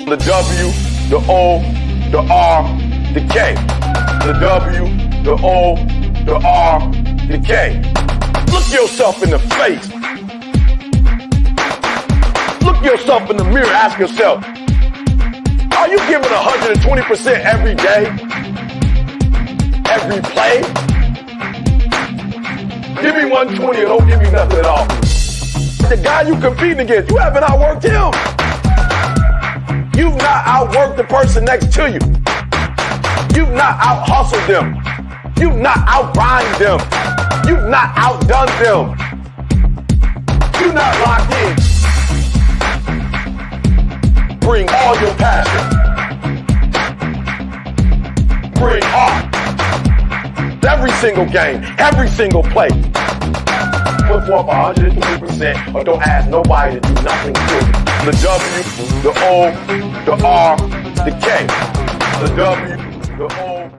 The W, the O, the R, the K. The W, the O, the R, the K. Look yourself in the face. Look yourself in the mirror. Ask yourself, are you giving 120% every day? Every play? Give me 120 or don't give me nothing at all. The guy you competing against, you haven't outworked him. You've not outworked the person next to you. You've not out-hustled them. You've not out-grind them. You've not outdone them. You're not locked in. Bring all your passion. Bring heart. Every single game, every single play. Put forth 120% or don't ask nobody to do nothing to you. The W, the O, the R, the K. The W, the O.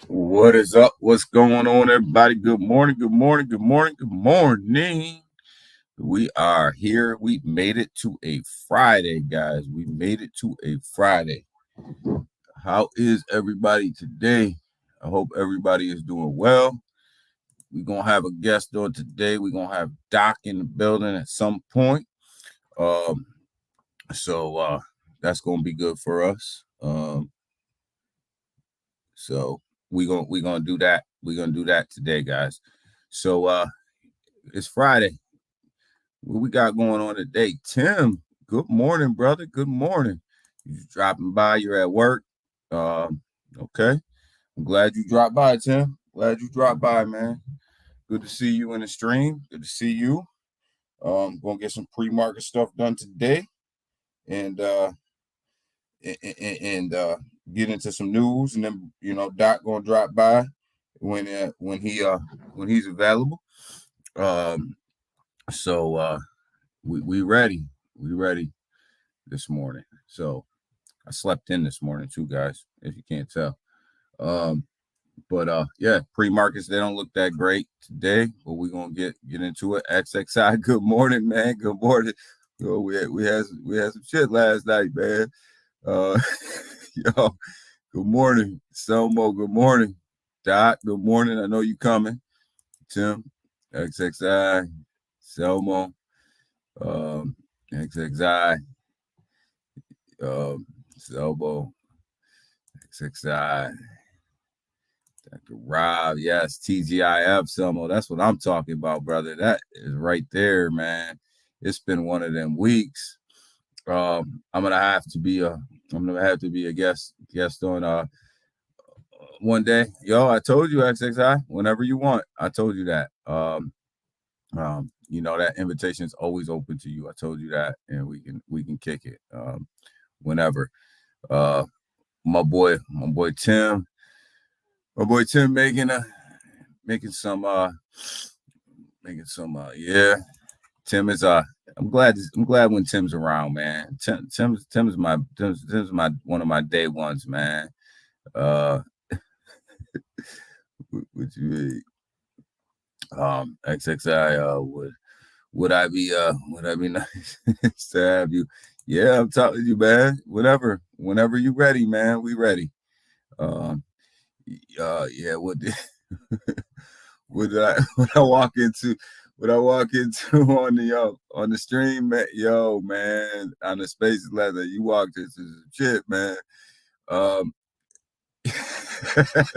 What is up? What's going on, everybody? Good morning, good morning, good morning, good morning. We are here. We made it to a Friday, guys. We made it to a Friday. How is everybody today? I hope everybody is doing well. We're going to have a guest on today. We're going to have Doc in the building at some point. So that's going to be good for us. So we're gonna do that. We're gonna do that today, guys. So it's Friday. What we got going on today? Tim, good morning, brother. Good morning. You dropping by, you're at work. Okay. I'm glad you dropped by, Tim. Glad you dropped by, man. Good to see you in the stream. Good to see you. Gonna get some pre-market stuff done today. And get into some news, and then Doc gonna drop by when he's available. So we ready. We ready this morning. So I slept in this morning too, guys, if you can't tell. But yeah, pre-markets, they don't look that great today, but we're gonna get into it. XXI, good morning, man. Good morning. We had some shit last night, man. Yo, good morning, Selmo. Good morning, Doc. Good morning. I know you coming. Tim, XXI, Selmo, XXI, Selmo, XXI, Dr. Rob. Yes, TGIF, Selmo. That's what I'm talking about, brother. That is right there, man. It's been one of them weeks. I'm gonna have to be a guest on one day. Yo, I told you, XXI, whenever you want. I told you that. That invitation is always open to you. I told you that, and we can kick it whenever. My boy Tim making some yeah. Tim is I'm glad when Tim's around, man. Tim's my one of my day ones, man. What you mean? XXI, would I be nice to have you? Yeah, I'm talking to you, man. Whenever you ready, man, we ready. Yeah, what did I walk into on the stream, man, man, on the Spaces leather, you walked into some shit, man.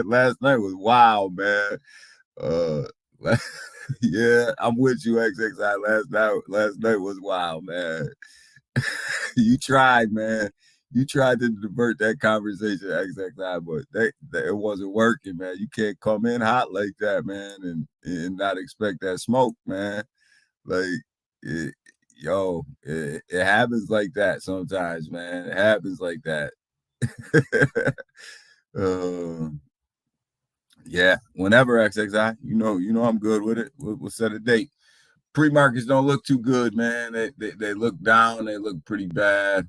Last night was wild, man. Yeah, I'm with you, XXI. Last night was wild, man. You tried, man. You tried to divert that conversation, XXI, but that it wasn't working, man. You can't come in hot like that, man, and not expect that smoke, man. Like, it happens like that sometimes, man. It happens like that. Yeah, whenever XXI, I'm good with it. We'll set a date. Pre-markets don't look too good, man. They look down. They look pretty bad.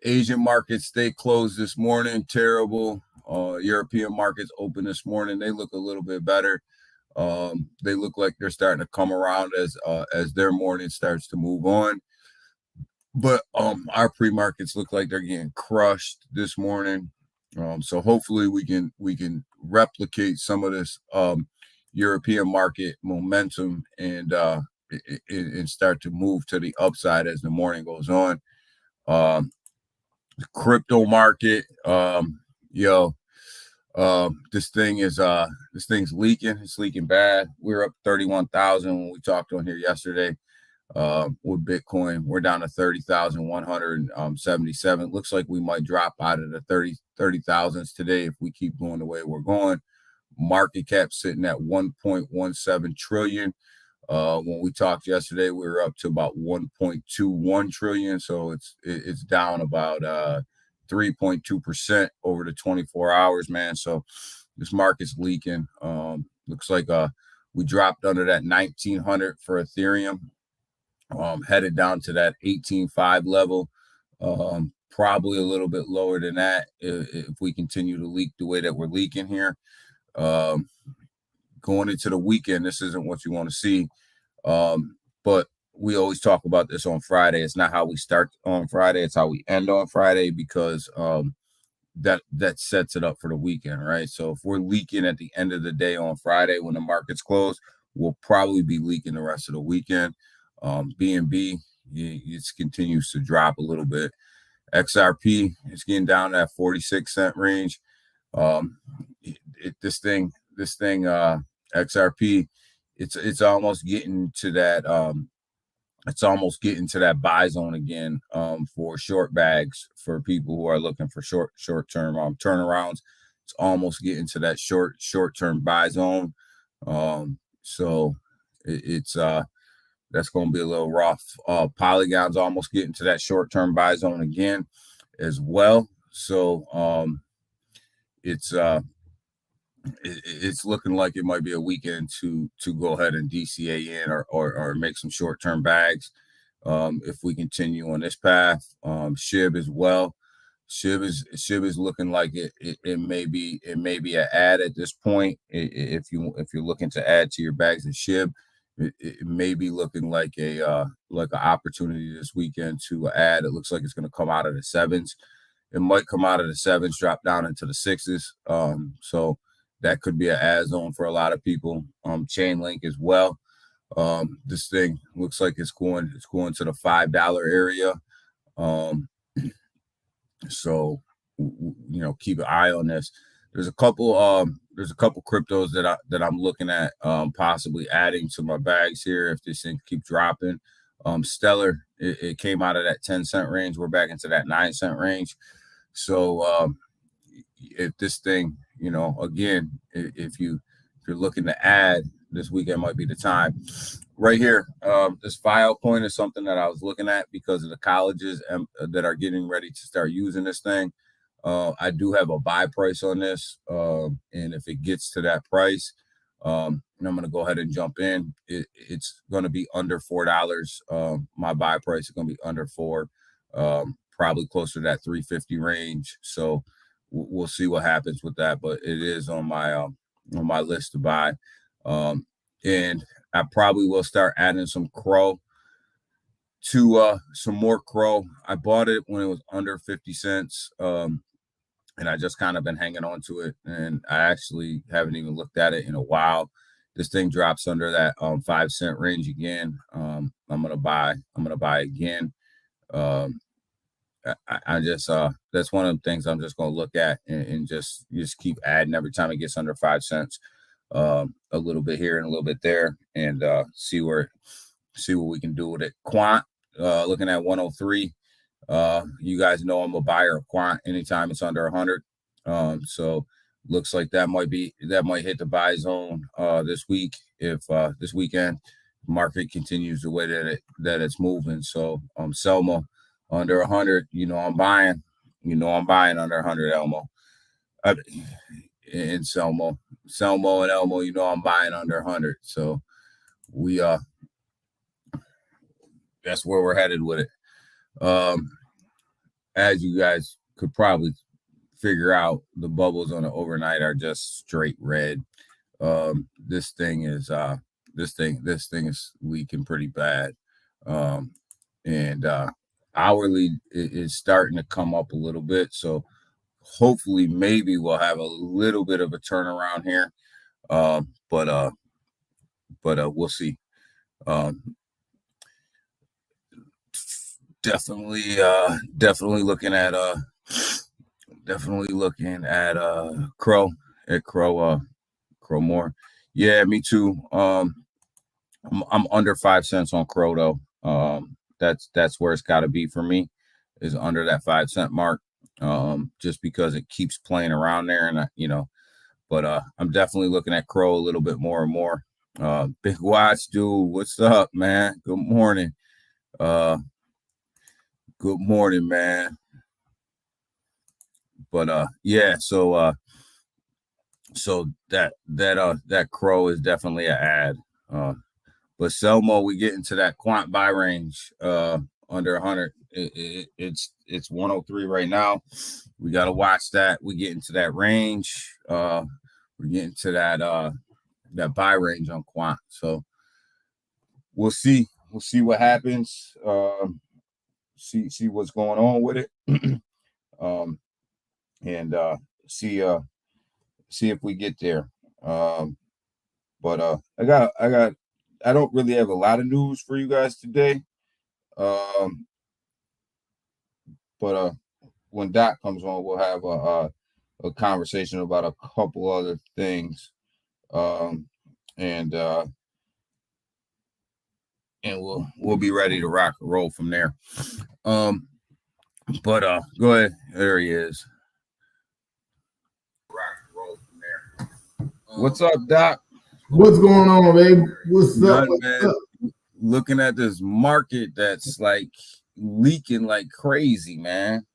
Asian markets stay closed this morning. Terrible. European markets open this morning. They look a little bit better. They look like they're starting to come around as their morning starts to move on. But our pre-markets look like they're getting crushed this morning. So hopefully we can replicate some of this European market momentum and start to move to the upside as the morning goes on. Crypto market, this thing's leaking. It's leaking bad. We're up 31,000 when we talked on here yesterday. With Bitcoin, we're down to 30,177. Looks like we might drop out of the 30,000s today if we keep going the way we're going. Market cap sitting at 1.17 trillion. When we talked yesterday, we were up to about 1.21 trillion. So it's down about 3.2% over the 24 hours, man. So this market's leaking. Looks like we dropped under that 1900 for Ethereum. Headed down to that 18.5 level, probably a little bit lower than that if we continue to leak the way that we're leaking here. Going into the weekend, this isn't what you want to see, but we always talk about this on Friday. It's not how we start on Friday, it's how we end on Friday, because that sets it up for the weekend, right? So if we're leaking at the end of the day on Friday when the market's closed, we'll probably be leaking the rest of the weekend. BNB, it continues to drop a little bit. XRP is getting down to that 46-cent range. This thing, XRP, it's almost getting to that. It's almost getting to that buy zone again for short bags for people who are looking for short-term turnarounds. It's almost getting to that short-term buy zone. So it's that's going to be a little rough. Polygon's almost getting to that short-term buy zone again as well. So it's looking like it might be a weekend to go ahead and DCA in or make some short-term bags if we continue on this path. SHIB as well. SHIB is looking like it may be an add at this point. If you're looking to add to your bags of SHIB, it may be looking like an opportunity this weekend to add. It looks like it's going to come out of the sevens. It might come out of the sevens, drop down into the sixes. So that could be an add zone for a lot of people. Chainlink as well. This thing looks like it's going to the $5 area. So keep an eye on this. There's a couple cryptos that I'm looking at possibly adding to my bags here if this thing keeps dropping. Stellar, it came out of that 10-cent range. We're back into that 9-cent range. So if this thing, again, if you're looking to add, this weekend might be the time. Right here, this Filecoin is something that I was looking at because of the colleges that are getting ready to start using this thing. I do have a buy price on this, and if it gets to that price, I'm going to go ahead and jump in. It's going to be under $4. My buy price is going to be under $4, probably closer to that 350 range. So we'll see what happens with that, but it is on my list to buy. And I probably will start adding some Crow to some more Crow. I bought it when it was under 50 cents. And I just kind of been hanging on to it, and I actually haven't even looked at it in a while. This thing drops under that 5-cent range again. I'm gonna buy again. I just that's one of the things I'm just gonna look at and just keep adding every time it gets under 5 cents. A little bit here and a little bit there, and see what we can do with it. Quant, looking at 103. You guys know I'm a buyer of Quant anytime it's under 100. So looks like that might hit the buy zone this week if this weekend market continues the way that it's moving. So Selma under 100, I'm buying. I'm buying under 100, Elmo. in Selmo and Elmo. You know, I'm buying under 100. So we that's where we're headed with it. As you guys could probably figure out, the bubbles on the overnight are just straight red. This thing is leaking pretty bad. And hourly is starting to come up a little bit. So hopefully maybe we'll have a little bit of a turnaround here. But we'll see. Definitely looking at Crow more. Yeah, me too. I'm under 5 cents on Crow though. That's where it's got to be for me, is under that 5 cent mark. Just because it keeps playing around there, and but I'm definitely looking at Crow a little bit more and more. Big Watch dude, what's up, man? Good morning. Good morning, man. But yeah, so that Crow is definitely an ad. But Selmo, we get into that quant buy range under 100. It's 103 right now. We got to watch that. We get into that range. We get into that buy range on quant. So we'll see. We'll see what happens. See what's going on with it. And see if we get there. But I don't really have a lot of news for you guys today. But when Doc comes on, we'll have a conversation about a couple other things. And we'll be ready to rock and roll from there. But go ahead. There he is. Rock and roll from there. What's up, Doc? What's going on, baby? What's up? Man. Looking at this market that's like leaking like crazy, man.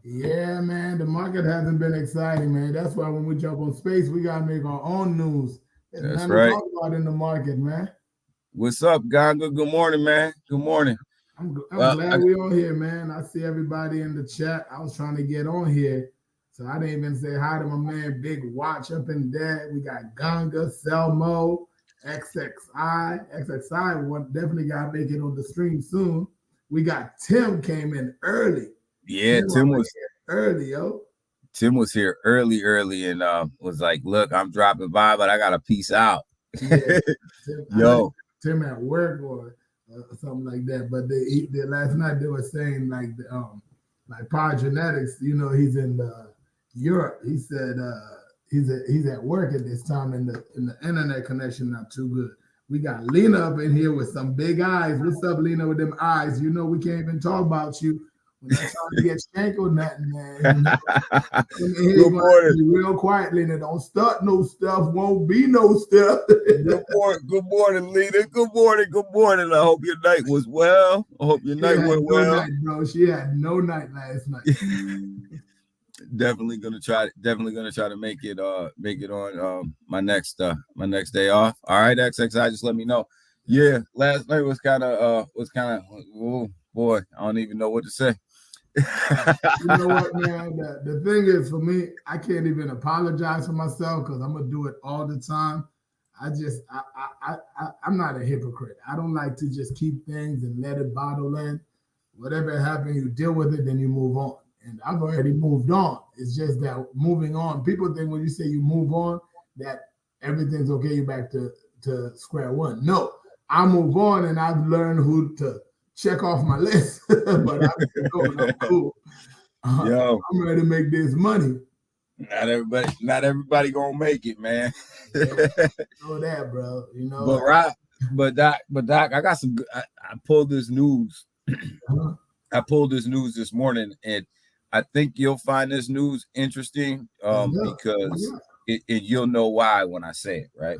Yeah, man. The market hasn't been exciting, man. That's why when we jump on space, we gotta make our own news. There's That's nothing right. to talk about in the market, man. What's up, Ganga? Good morning, man. Good morning. I'm glad we're on here, man. I see everybody in the chat. I was trying to get on here, so I didn't even say hi to my man Big Watch up in there. We got Ganga, Selmo, XXI. XXI definitely got to make it on the stream soon. We got Tim came in early. Yeah, Tim was early, yo. Tim was here early, and was like, "Look, I'm dropping by, but I got to peace out." Yeah, Yo, Tim at work or something like that. But they last night they were saying like Power Genetics, he's in Europe. He said he's at work at this time, and the internet connection not too good. We got Lena up in here with some big eyes. What's up, Lena, with them eyes? We can't even talk about you. We're not trying to get stank or nothing, man. Good morning. Real quiet, Lena. Don't start no stuff. Won't be no stuff. Good morning, Lena. Good morning. I hope your night was well. I hope your night went well. Night, bro. She had no night last night. Definitely gonna try to make it on my next day off. All right, XXI, just let me know. Yeah, last night was kind of oh boy, I don't even know what to say. You know what, man? The thing is, for me, I can't even apologize for myself because I'm gonna do it all the time. I'm not a hypocrite. I don't like to just keep things and let it bottle in. Whatever happened, you deal with it, then you move on. And I've already moved on. It's just that moving on. People think when you say you move on, that everything's okay. You're back to square one. No, I move on, and I've learned who to check off my list. But I'm cool. Yo, I'm ready to make this money. Not everybody gonna make it, man. Yeah, know that, bro. But Doc, I got some. I pulled this news. I pulled this news this morning, and I think you'll find this news interesting because you'll know why when I say it, right?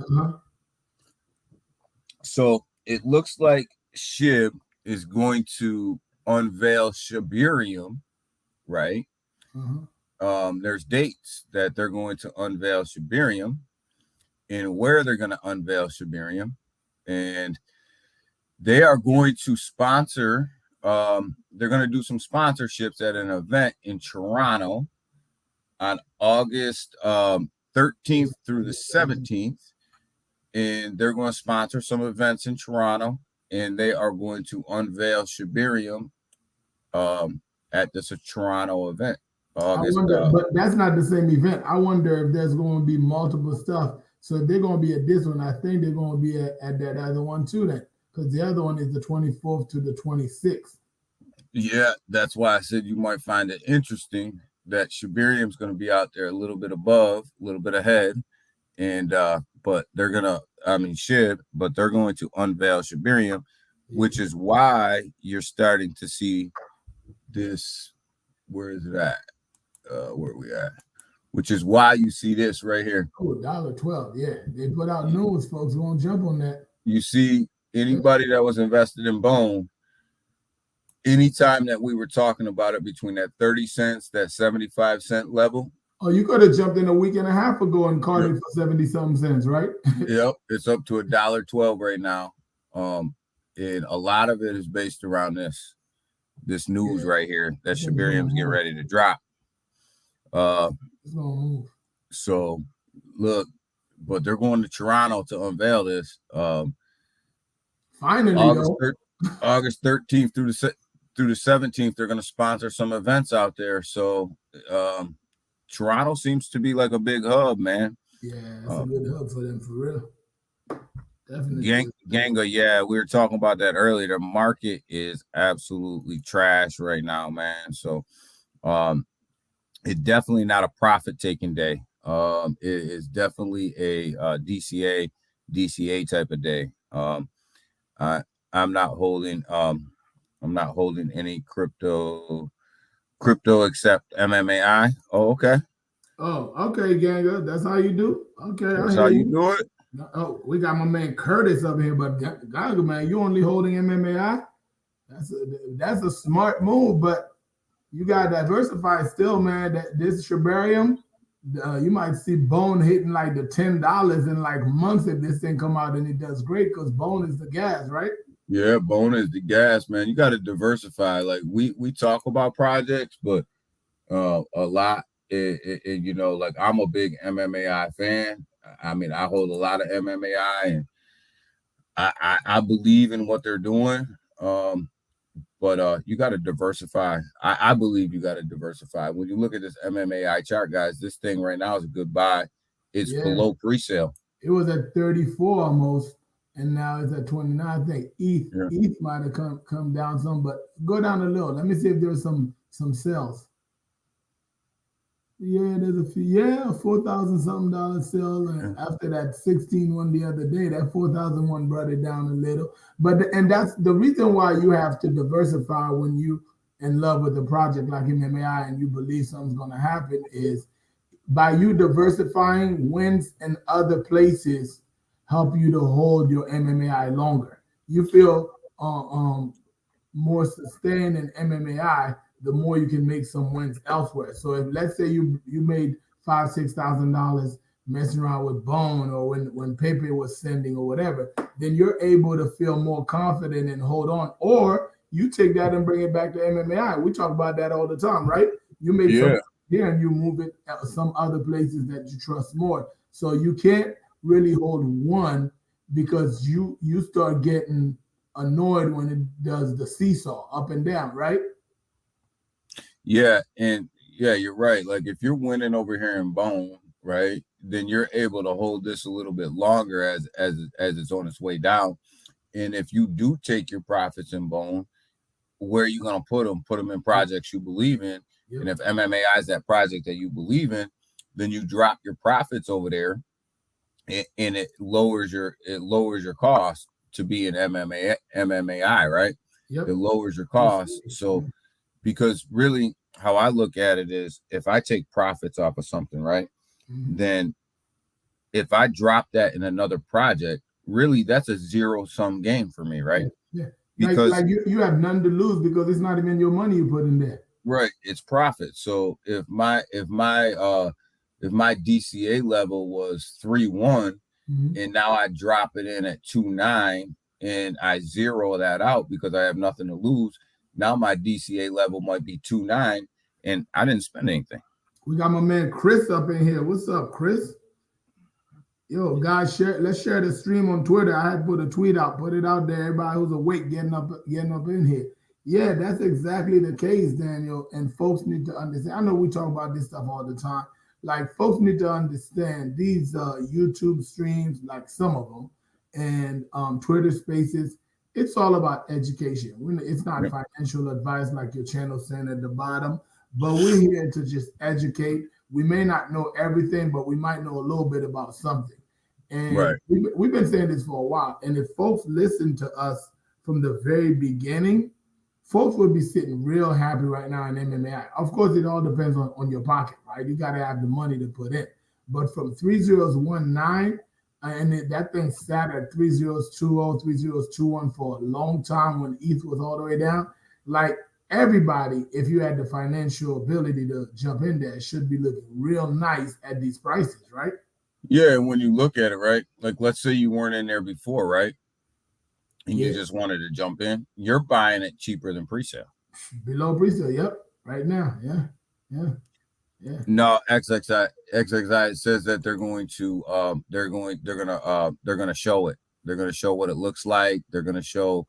So it looks like SHIB is going to unveil Shibarium, right? there's dates that they're going to unveil Shibarium and where they're going to unveil Shibarium. And they are going to sponsor, they're going to do some sponsorships at an event in Toronto on August 13th through the 17th. And they're going to sponsor some events in Toronto, and they are going to unveil Shibarium at this Toronto event. August, I wonder, but that's not the same event. I wonder if there's going to be multiple stuff. So if they're going to be at this one, I think they're going to be at that other one too then, because the other one is the 24th to the 26th. Yeah, that's why I said you might find it interesting that Shibarium's going to be out there a little bit above, a little bit ahead, and but they're gonna, but they're going to unveil Shibarium, which is why you're starting to see this. Where is it at? Where are we at? Which is why you see this right here. Oh, $1.12. Yeah, they put out news, folks. Won't jump on that. You see, anybody that was invested in Bone, anytime that we were talking about it between that 30 cents, that 75-cent level. Oh, you could have jumped in a week and a half ago and caught it for 70-something cents, right? Yep, it's up to $1.12 right now. And a lot of it is based around this news right here that Shibarium's getting ready to drop. So look, but they're going to Toronto to unveil this. Finally, August 13th through the 17th, they're going to sponsor some events out there. So Toronto seems to be like a big hub, man. Yeah, it's a good hub for them, for real. Definitely. Ganga, yeah, we were talking about that earlier. The market is absolutely trash right now, man. So it's definitely not a profit-taking day. It is definitely a DCA type of day. I'm not holding any crypto except MMAI. Oh, okay. Oh, okay, Ganga. That's how you do. Okay, that's how you do it. Oh, we got my man Curtis up here, but Ganga, man, you only holding MMAI. That's a smart move, but you got to diversify still, man. That this Shibarium, you might see Bone hitting like the $10 in like months if this thing come out and it does great, because Bone is the gas, right? Yeah, Bone is the gas, man. You got to diversify. Like we talk about projects, but a lot. You know, like I'm a big MMAI fan. I mean, I hold a lot of MMAI, and I believe in what they're doing. But you got to diversify. I believe you got to diversify. When you look at this MMAI chart, guys, this thing right now is a good buy. It's below pre-sale. It was at 34 almost, and now it's at 29. I think ETH might have come down some, but go down a little. Let me see if there's some sales. Yeah, there's a few. Yeah, $4,000 something sale, and after that 16 one the other day, that 4,001 brought it down a little. And that's the reason why you have to diversify when you in love with a project like MMAI and you believe something's going to happen, is by you diversifying, wins in other places help you to hold your MMAI longer. You feel more sustained in MMAI, the more you can make some wins elsewhere. So if, let's say you made $5,000-$6,000 messing around with Bone, or when Pepe was sending or whatever, then you're able to feel more confident and hold on. Or you take that and bring it back to MMAI. We talk about that all the time, right? You make something here and you move it at some other places that you trust more. So you can't really hold one, because you start getting annoyed when it does the seesaw up and down, right? Yeah, and yeah, you're right. Like if you're winning over here in Bone, right, then you're able to hold this a little bit longer as it's on its way down. And if you do take your profits in Bone, where are you gonna put them? Put them in projects you believe in. Yep. And if MMAI is that project that you believe in, then you drop your profits over there, and it lowers your cost to be an MMAI, right? Yep. It lowers your cost. So because really how I look at it is, if I take profits off of something, right, then if I drop that in another project, really that's a zero-sum game for me, right? Yeah. Because like you have none to lose, because it's not even your money you put in there. Right, it's profit. So if my DCA level was 3.1 and now I drop it in at 2.9 and I zero that out because I have nothing to lose, now my DCA level might be 2.9 and I didn't spend anything. We got my man Chris up in here. What's up, Chris? Yo, guys, let's share the stream on Twitter. I had put a tweet out, put it out there. Everybody who's awake getting up in here. Yeah, that's exactly the case, Daniel. And folks need to understand. I know we talk about this stuff all the time. Like, folks need to understand these YouTube streams, like some of them, and Twitter Spaces. It's all about education. It's not financial advice like your channel saying at the bottom, but we're here to just educate. We may not know everything, but we might know a little bit about something. And we've been saying this for a while. And if folks listen to us from the very beginning, folks would be sitting real happy right now in MMAI. Of course, it all depends on your pocket, right? You got to have the money to put in. But from 3019, and that thing sat at 3020, 3021 for a long time when ETH was all the way down. Like, everybody, if you had the financial ability to jump in there, should be looking real nice at these prices, right? Yeah, and when you look at it, right, like let's say you weren't in there before, right, and you just wanted to jump in, you're buying it cheaper than pre-sale. Below pre-sale, yep, right now, yeah. No, XXI says that they're gonna show it. They're gonna show what it looks like. They're gonna show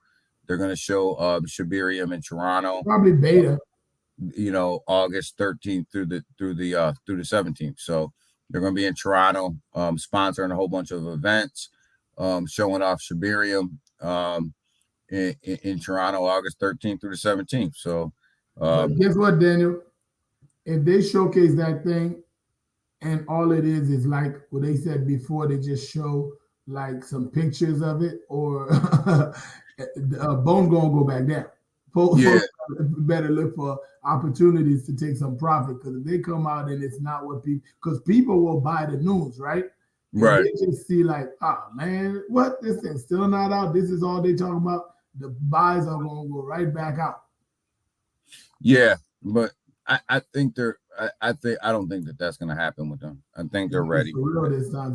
Shibarium in Toronto, probably beta. August 13th through the 17th. So they're going to be in Toronto, sponsoring a whole bunch of events, showing off Shibarium in Toronto, August 13th through the 17th. So guess what, Daniel? If they showcase that thing and all it is like what they said before, they just show like some pictures of it, or Bone gonna go back down. Folks better look for opportunities to take some profit, because if they come out and it's not what because people will buy the news, right? And right. They just see like, oh man, what, this thing's still not out. This is all they talk about. The buys are gonna go right back out. Yeah, but I think I don't think that's gonna happen with them. I think they're ready. For real this time,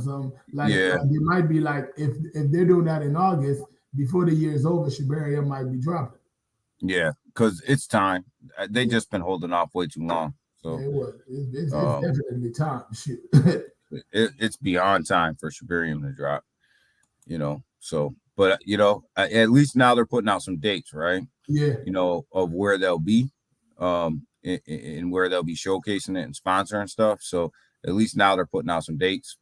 they might be like, if they're doing that in August, before the year is over, Shibarium might be dropping. Yeah, because it's time. They just been holding off way too long. So it's definitely time. Shit. It's beyond time for Shibarium to drop. So, but at least now they're putting out some dates, right? Yeah. Of where they'll be, and where they'll be showcasing it and sponsoring stuff. So at least now they're putting out some dates.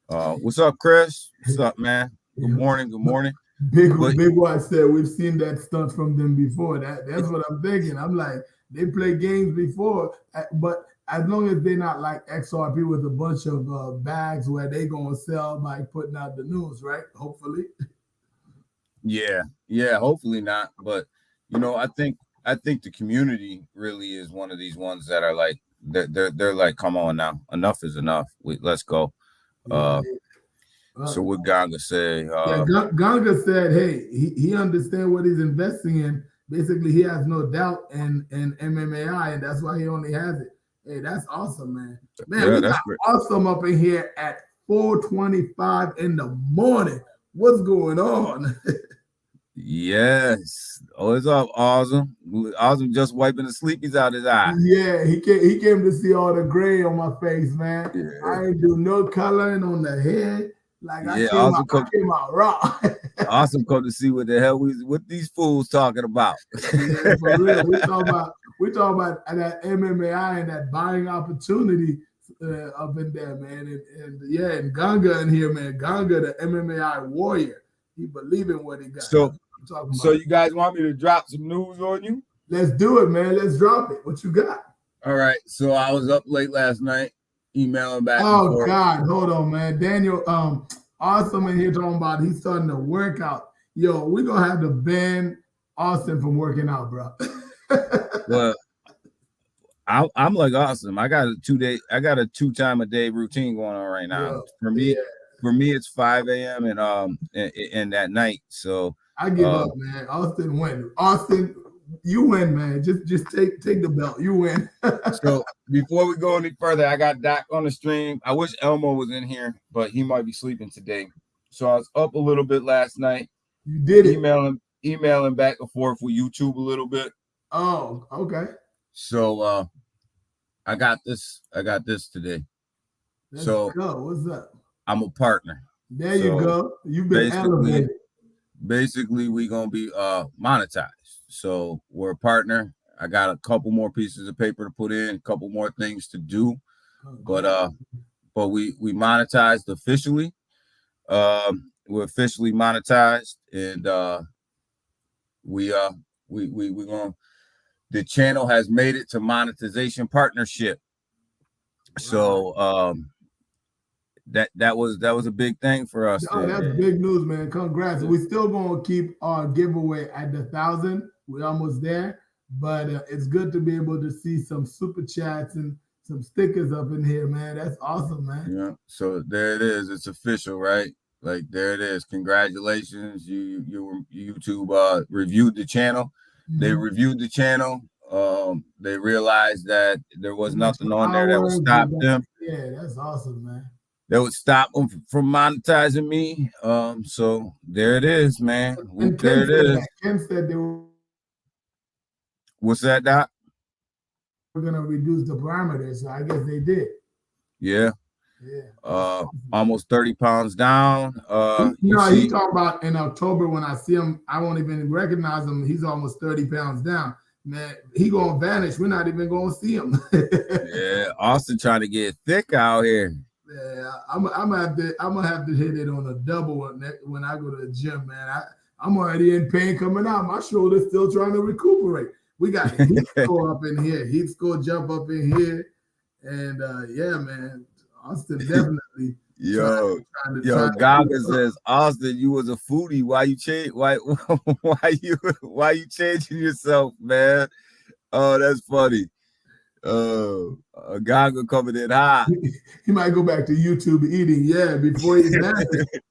What's up, Chris? What's up, man? Good morning. Good morning. Big White said we've seen that stunt from them before. That's what I'm thinking. I'm like, they play games before, but as long as they're not like XRP with a bunch of bags where they gonna sell by putting out the news, right? Hopefully. Yeah, hopefully not. But I think the community really is one of these ones that are like they're like, come on now, enough is enough. Let's go. So what Ganga say? Ganga said, hey, he understands what he's investing in. Basically, he has no doubt in MMAI, and that's why he only has it. Hey, that's awesome, man. We got great. Awesome up in here at 4:25 in the morning. What's going on? Yes. Oh, it's up, Awesome. Awesome just wiping the sleepies out his eye. Yeah, he came to see all the gray on my face, man. Yeah. I ain't do no coloring on the head. Like, I came out raw. Awesome come to see what the hell what these fools talking about. Yeah, for real. We talk about that MMAI and that buying opportunity up in there, man. And Ganga in here, man. Ganga, the MMAI warrior. He believe in what he got. So you guys want me to drop some news on you? Let's do it, man. Let's drop it. What you got? All right. So I was up late last night, emailing back. Oh God, hold on, man. Daniel, Awesome in here talking about he's starting to work out. Yo, we're gonna have to ban Austin from working out, bro. Well, I'm like Awesome. I got a 2 time a day routine going on right now. For me, it's 5 a.m. and that night. So I give up, man. Austin went. Austin, You win, man. Just take the belt. You win. So before we go any further, I got Doc on the stream. I wish Elmo was in here, but he might be sleeping today. So I was up a little bit last night. You did it. Emailing back and forth with YouTube a little bit. Oh, okay. So I got this today. Let's go. What's up? I'm a partner. There you go. You've been elevated. Basically, we're gonna be monetized. So we're a partner. I got a couple more pieces of paper to put in, a couple more things to do, but we monetized officially. We're officially monetized, and we gonna. The channel has made it to monetization partnership. So that was a big thing for us. Oh, that's big news, man. Congrats. We're still gonna keep our giveaway at the 1,000. We're almost there, but it's good to be able to see some super chats and some stickers up in here, man. That's awesome, man. Yeah. So there it is. It's official, right? Like there it is. Congratulations. YouTube reviewed the channel. Mm-hmm. They reviewed the channel. They realized that there was nothing on there that would stop them. Yeah, that's awesome, man. That would stop them from monetizing me. So there it is, man. There it is. Ken said they were. What's that, Doc? We're gonna reduce the parameters, so I guess they did. Yeah. Yeah. Almost 30 pounds down. He's talking about in October when I see him, I won't even recognize him. He's almost 30 pounds down. Man, he gonna vanish. We're not even gonna see him. Yeah, Austin trying to get thick out here. Yeah, I'm gonna have to hit it on a double when I go to the gym, man. I'm already in pain coming out. My shoulder's still trying to recuperate. We got heat score up in here, heat score jump up in here, and yeah, man, Austin definitely. Gaga says, Austin, you was a foodie. Why you change? Why you changing yourself, man? Oh, that's funny. Gaga coming in hot. He might go back to YouTube eating. Yeah, before he's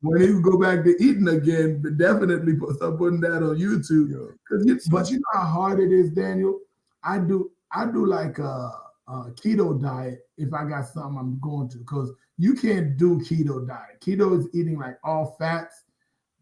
when he go back to eating again, but definitely start putting that on YouTube. But you know how hard it is, Daniel. I do like a keto diet if I got something I'm going to, because you can't do keto diet. Keto is eating like all fats.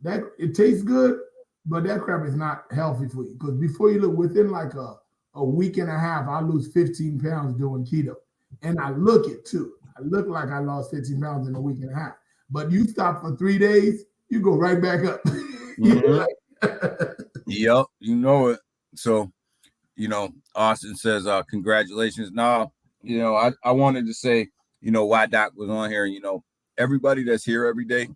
That it tastes good, but that crap is not healthy for you. Because before you look, within like a week and a half, I lose 15 pounds doing keto. And I look it too. I look like I lost 15 pounds in a week and a half. But you stop for 3 days, you go right back up. Yep, you know it. So, Austin says, congratulations. Now, I wanted to say, why Doc was on here. Everybody that's here every day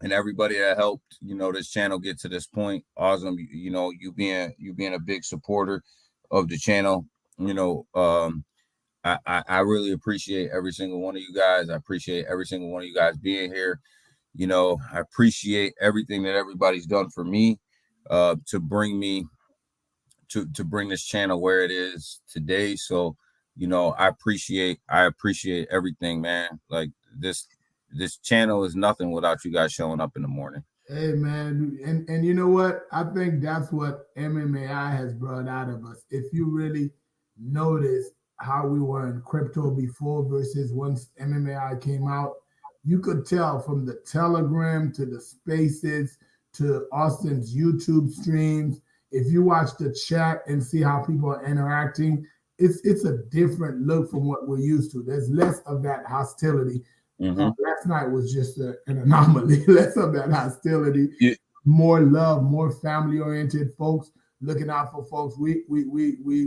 and everybody that helped, this channel get to this point. Awesome. You being a big supporter of the channel. I really appreciate every single one of you guys. I appreciate every single one of you guys being here. I appreciate everything that everybody's done for me to bring me to bring this channel where it is today. So, I appreciate everything, man. Like this channel is nothing without you guys showing up in the morning. Hey, man. And you know what? I think that's what MMAI has brought out of us. If you really notice how we were in crypto before versus once MMAI came out, you could tell from the Telegram to the Spaces to Austin's YouTube streams. If you watch the chat and see how people are interacting, it's a different look from what we're used to. There's less of that hostility. Mm-hmm. Last night was just an anomaly. Less of that hostility, more love, more family-oriented folks looking out for folks. We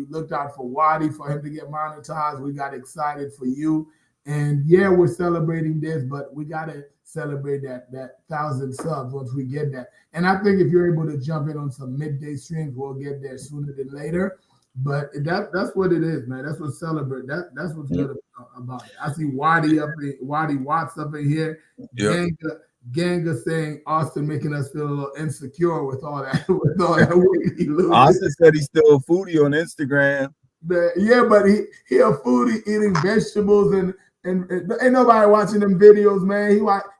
looked out for Wadi for him to get monetized. We got excited for you. And yeah, we're celebrating this, but we got to celebrate that 1,000 subs once we get that. And I think if you're able to jump in on some midday streams, we'll get there sooner than later. But that's what it is, man. That's what celebrate. That's what's good about it. I see Wadi Watts up in here. Yep. Ganga saying Austin making us feel a little insecure with all that weight he loses. Austin said he's still a foodie on Instagram. But he a foodie eating vegetables and ain't nobody watching them videos, man.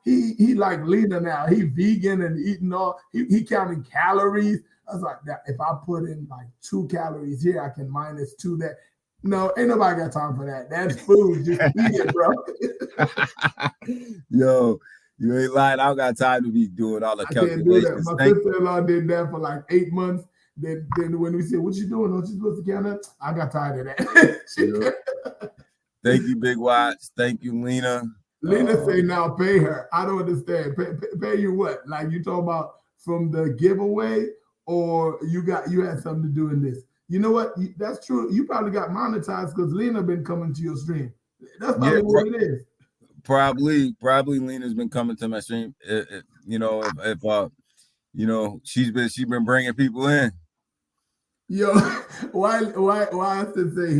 He like leaner now. He vegan and eating all. He counting calories. I was like, if I put in like 2 calories here, I can minus 2 there. No, ain't nobody got time for that. That's food. Just eat it, bro. Yo, you ain't lying. I don't got time to be doing all the I can't do that. calculations. My sister-in-law did that for like 8 months. Then when we said, "What you doing? Don't you supposed to count up?" I got tired of that. Thank you, Big Watts. Thank you, Lena. Lena say now pay her. I don't understand. Pay you what? Like you talk about from the giveaway, or you had something to do in this? You know what? That's true. You probably got monetized because Lena been coming to your stream. That's probably what it is. Probably Lena's been coming to my stream. You know, if you know, she's been bringing people in. Yo, why I should say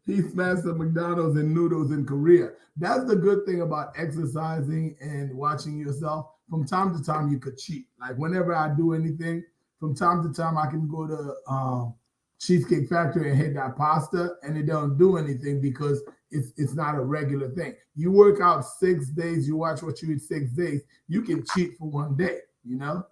he smashed some McDonald's and noodles in Korea. That's the good thing about exercising and watching yourself. From time to time, you could cheat. Like whenever I do anything, from time to time, I can go to Cheesecake Factory and hit that pasta, and it don't do anything because it's not a regular thing. You work out 6 days, you watch what you eat 6 days, you can cheat for 1 day, you know?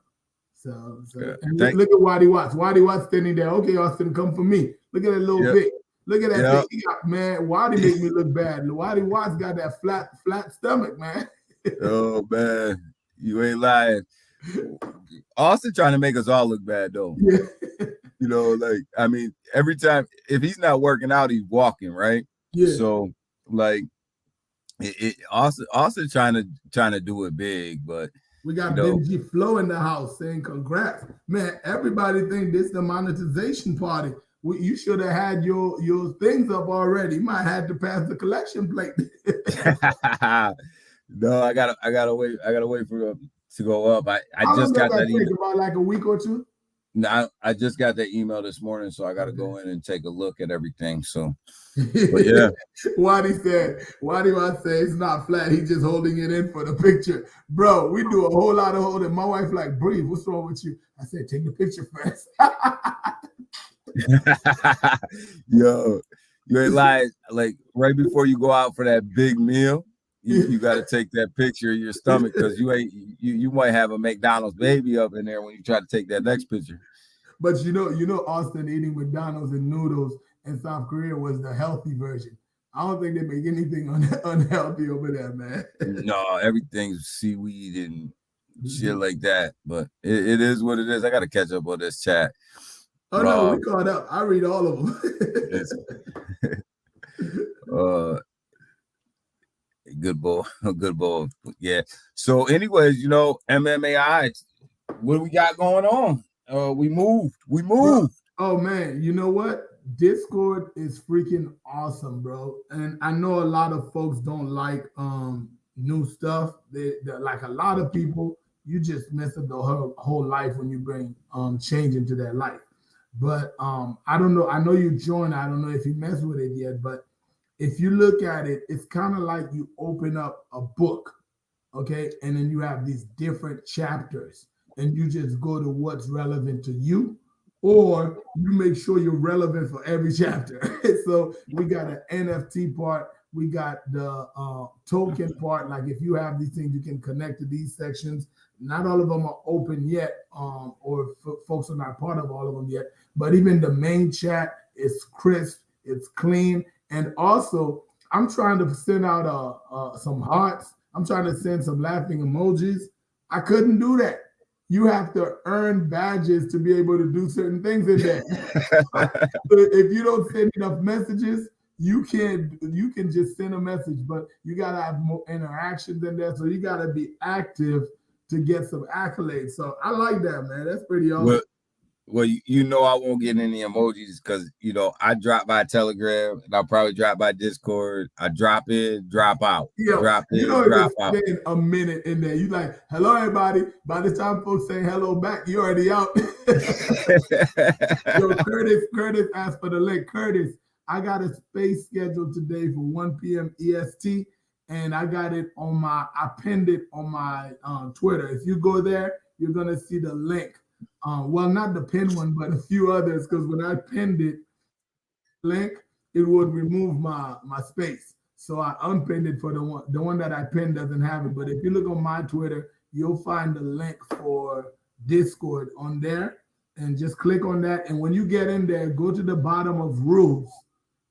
So Yeah. and look at Waddy Watts. Waddy Watts standing there. Okay, Austin, come for me. Look at that little bit. Look at that thing. Man, Waddy make me look bad. Waddy Watts got that flat stomach, man. Oh man, you ain't lying. Austin trying to make us all look bad though. Yeah. You know, like I mean, every time if he's not working out, he's walking, right? Yeah. So like Austin trying to do it big, but we got Benji Flo in the house saying congrats. Man, everybody think this the monetization party. You should have had your things up already. You might have to pass the collection plate. No, I gotta wait for it to go up. I just got that email about like a week or two. No, I just got that email this morning, so I got to go in and take a look at everything. So, but yeah. Why do I say it's not flat? He's just holding it in for the picture. Bro, we do a whole lot of holding. My wife like, breathe, what's wrong with you? I said, take the picture first. Yo, you ain't lying. Like right before you go out for that big meal, you got to take that picture of your stomach because you might have a McDonald's baby up in there when you try to take that next picture. But you know, Austin eating McDonald's and noodles in South Korea was the healthy version. I don't think they make anything unhealthy over there, man. No, everything's seaweed and shit like that. But it is what it is. I got to catch up on this chat. Oh no, we caught up. I read all of them. Good boy. Yeah. So, anyways, you know, MMAI, what do we got going on? We moved. Oh man, you know what? Discord is freaking awesome, bro. And I know a lot of folks don't like new stuff. They like a lot of people. You just mess up the whole life when you bring change into their life. But I don't know. I know you joined. I don't know if you messed with it yet, but if you look at it, it's kind of like you open up a book, okay? And then you have these different chapters and you just go to what's relevant to you, or you make sure you're relevant for every chapter. So we got an NFT part. We got the token part. Like if you have these things, you can connect to these sections. Not all of them are open yet, or folks are not part of all of them yet. But even the main chat is crisp, it's clean. And also, I'm trying to send out some hearts. I'm trying to send some laughing emojis. I couldn't do that. You have to earn badges to be able to do certain things in there. If you don't send enough messages, you can just send a message, but you gotta have more interactions in there. So you gotta be active to get some accolades. So I like that, man. That's pretty awesome. Well, you know I won't get any emojis because, you know, I drop by Telegram and I'll probably drop by Discord. I drop in, drop out. Yeah, drop in, you don't drop even out. spend a minute in there. You like, hello, everybody. By the time folks say hello back, you already out. Yo, Curtis asked for the link. Curtis, I got a space scheduled today for 1 p.m. EST, and I pinned it on my Twitter. If you go there, you're going to see the link. Well, not the pin one, but a few others, because when I pinned it, link, it would remove my space. So I unpinned it for the one that I pinned doesn't have it. But if you look on my Twitter, you'll find the link for Discord on there. and just click on that. And when you get in there, go to the bottom of rules,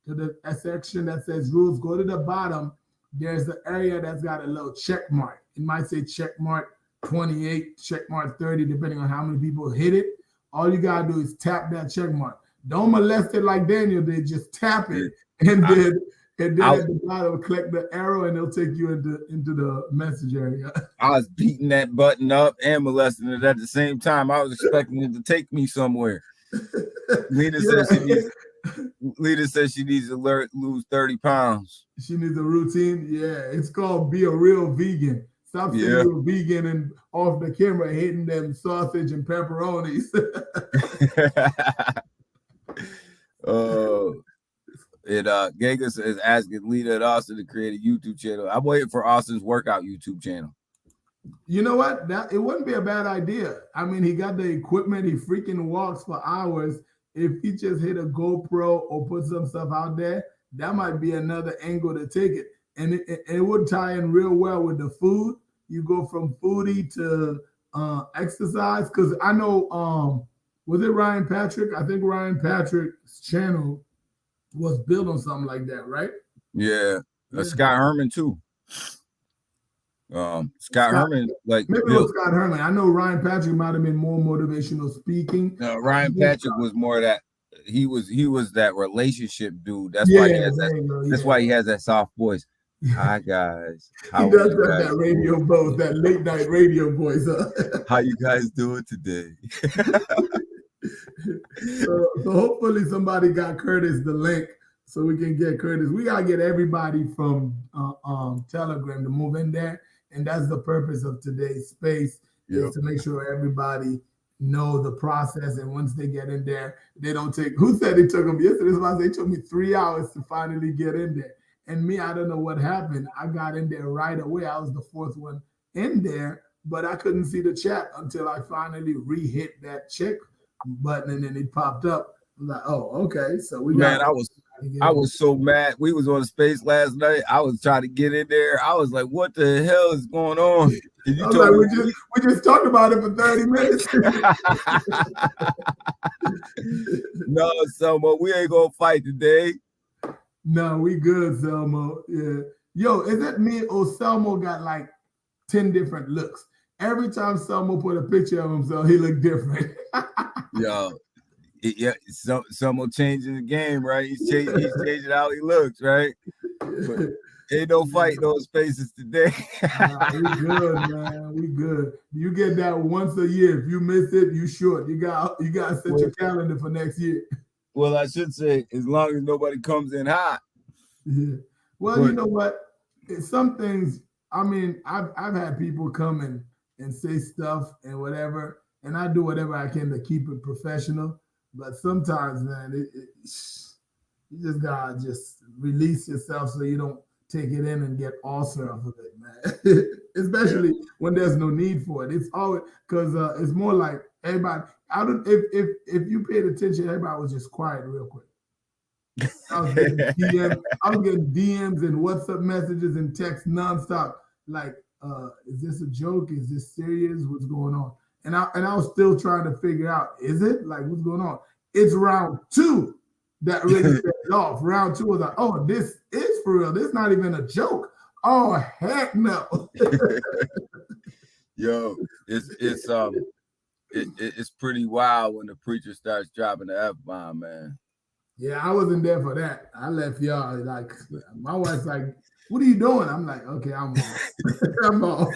to the section that says rules. Go to the bottom. There's the area that's got a little check mark. It might say check mark 28, check mark 30, depending on how many people hit it. All you gotta do is tap that check mark. Don't molest it like Daniel did. Just tap it, and then at the bottom, click the arrow, and it'll take you into the message area. I was beating that button up and molesting it at the same time. I was expecting it to take me somewhere. Lena says she needs to lose 30 pounds. She needs a routine. Yeah, it's called Be a Real Vegan. Stop saying you're vegan and off the camera hitting them sausage and pepperonis. Gagas is asking Lita and Austin to create a YouTube channel. I'm waiting for Austin's workout YouTube channel. You know what? It wouldn't be a bad idea. I mean, he got the equipment. He freaking walks for hours. If he just hit a GoPro or put some stuff out there, that might be another angle to take it. And it would tie in real well with the food. You go from foodie to exercise. Because I know, was it Ryan Patrick? I think Ryan Patrick's channel was built on something like that, right? Yeah. Scott Herman too. Scott Herman, like maybe it was Scott Herman. I know Ryan Patrick might have been more motivational speaking. Ryan Patrick was more that he was that relationship dude. That's why he has that. That's why he has that soft voice. Hi guys. He does that radio voice, that late night radio voice. How you guys doing today? So hopefully somebody got Curtis the link so we can get Curtis. We gotta get everybody from Telegram to move in there, and that's the purpose of today's space is to make sure everybody know the process. And once they get in there, they don't take. Who said it took them yesterday? They took me 3 hours to finally get in there. And me, I don't know what happened. I got in there right away. I was the fourth one in there, but I couldn't see the chat until I finally re-hit that check button, and then it popped up. I'm like, oh, okay. So we got. Man, I was so mad. We was on the space last night. I was trying to get in there. I was like, what the hell is going on? I was like, we just talked about it for 30 minutes. No, Selma, we ain't gonna fight today. No, we good, Selma. Yeah. Yo, is it me or Selma got like 10 different looks? Every time Selma put a picture of himself, he looked different. Selma changing the game, right? He's changing how he looks, right? But ain't no fight those spaces today. We good, man. We good. You get that once a year. If you miss it, you short. You got to set your calendar for next year. Well, I should say, as long as nobody comes in hot. Yeah. Well, you know what? Some things, I mean, I've had people come and say stuff and whatever, and I do whatever I can to keep it professional. But sometimes, man, you just gotta just release yourself so you don't take it in and get ulcer off of it, man. Especially when there's no need for it. It's always because it's more like everybody. If you paid attention, everybody was just quiet real quick. I was getting DMs and WhatsApp messages and texts nonstop. Like, is this a joke? Is this serious? What's going on? And I was still trying to figure out, is it? Like, what's going on? It's round 2 that really set it off. Round 2 was like, oh, this is for real. This is not even a joke. Oh, heck no. Yo, it's pretty wild when the preacher starts dropping the F-bomb, man. Yeah, I wasn't there for that. I left y'all. Like, my wife's like, what are you doing? I'm like, okay, I'm off. I'm off.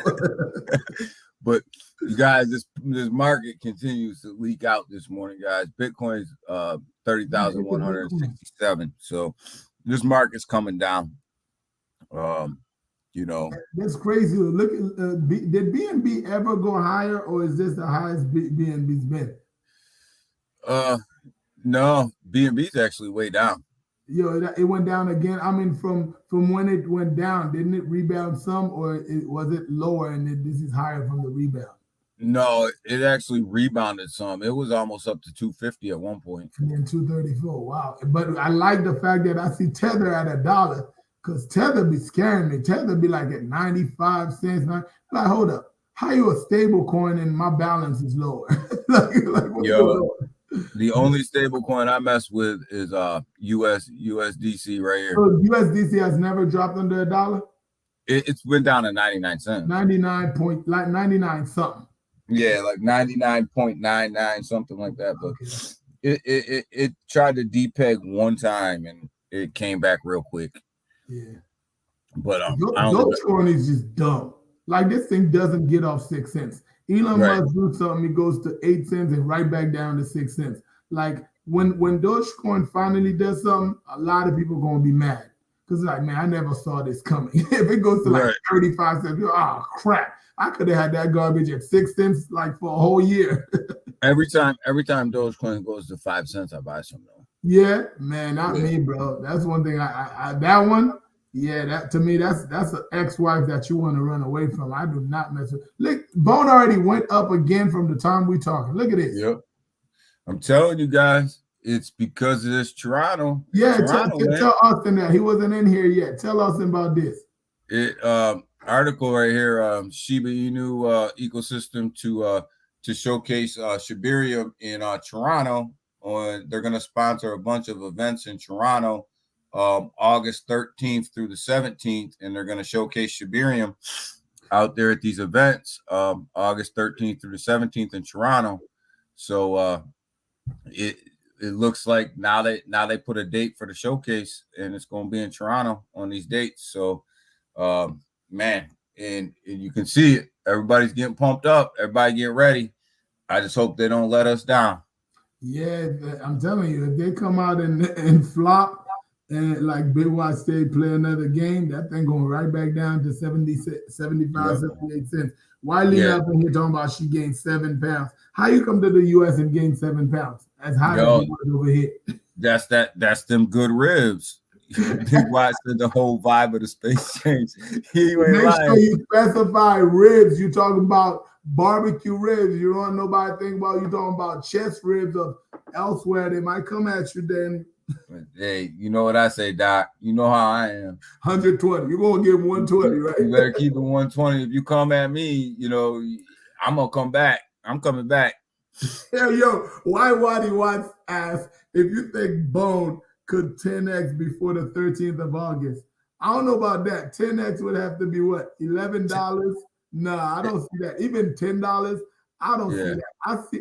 But you guys, this market continues to leak out this morning, guys. Bitcoin's 30,167. So this market's coming down. You know, that's crazy. Look, did BNB ever go higher, or is this the highest BNB's been? No, BNB's actually way down. Yo, it went down again. I mean, from when it went down, didn't it rebound some, or was it lower and this is higher from the rebound? No, it actually rebounded some. It was almost up to 250 at one point. And then 234. Wow. But I like the fact that I see Tether at $1, because Tether be scaring me. Tether be like at 95 cents. Like, hold up. How you a stable coin and my balance is lower? like what's going Yo, on? the only stable coin I mess with is USDC right here. So USDC has never dropped under $1. It's went down to 99 cents. 99 something. Yeah, like 99.99, something like that. But it tried to depeg one time and it came back real quick. Yeah. But Dogecoin is just dumb. Like this thing doesn't get off 6 cents. Elon Musk do something, it goes to 8 cents and right back down to 6 cents. Like when Dogecoin finally does something, a lot of people are gonna be mad. Because like, man, I never saw this coming. If it goes to like 35 cents, oh crap. I could have had that garbage at 6 cents like for a whole year. every time Dogecoin goes to 5 cents, I buy some though. Yeah, man, not me, bro. That's one thing I that one. Yeah, that to me, that's an ex-wife that you want to run away from. I do not mess with. Look, Bone already went up again from the time we talking. Look at this. Yep. I'm telling you guys, it's because of this Toronto. Yeah, Toronto, tell Austin that he wasn't in here yet. Tell Austin about this. Article right here, Shiba Inu ecosystem to showcase Shibarium in Toronto. They're going to sponsor a bunch of events in Toronto. August 13th through the 17th, and they're going to showcase Shibarium out there at these events, August 13th through the 17th in Toronto. So it looks like now they put a date for the showcase, and it's going to be in Toronto on these dates. So man, and you can see it. Everybody's getting pumped up. Everybody get ready. I just hope they don't let us down. Yeah, I'm telling you, if they come out and flop, and like Big Watch State play another game, that thing going right back down to 75, 78 cents. Why leave up in here talking about she gained 7 pounds? How you come to the US and gain 7 pounds? As high as you was over here. That's them good ribs. Big Watch said the whole vibe of the space changed. Make sure you specify ribs. You talking about barbecue ribs. You don't want nobody think about you talking about chest ribs of elsewhere. They might come at you then. Hey, you know what I say, Doc? You know how I am. 120. You're gonna give 120, right? You better keep it 120. If you come at me, you know, I'm gonna come back. I'm coming back. Hell, yo, why Waddy Watts asked if you think Bone could 10x before the 13th of August. I don't know about that. 10x would have to be what? $11? Nah, I don't see that. Even $10, I don't see that.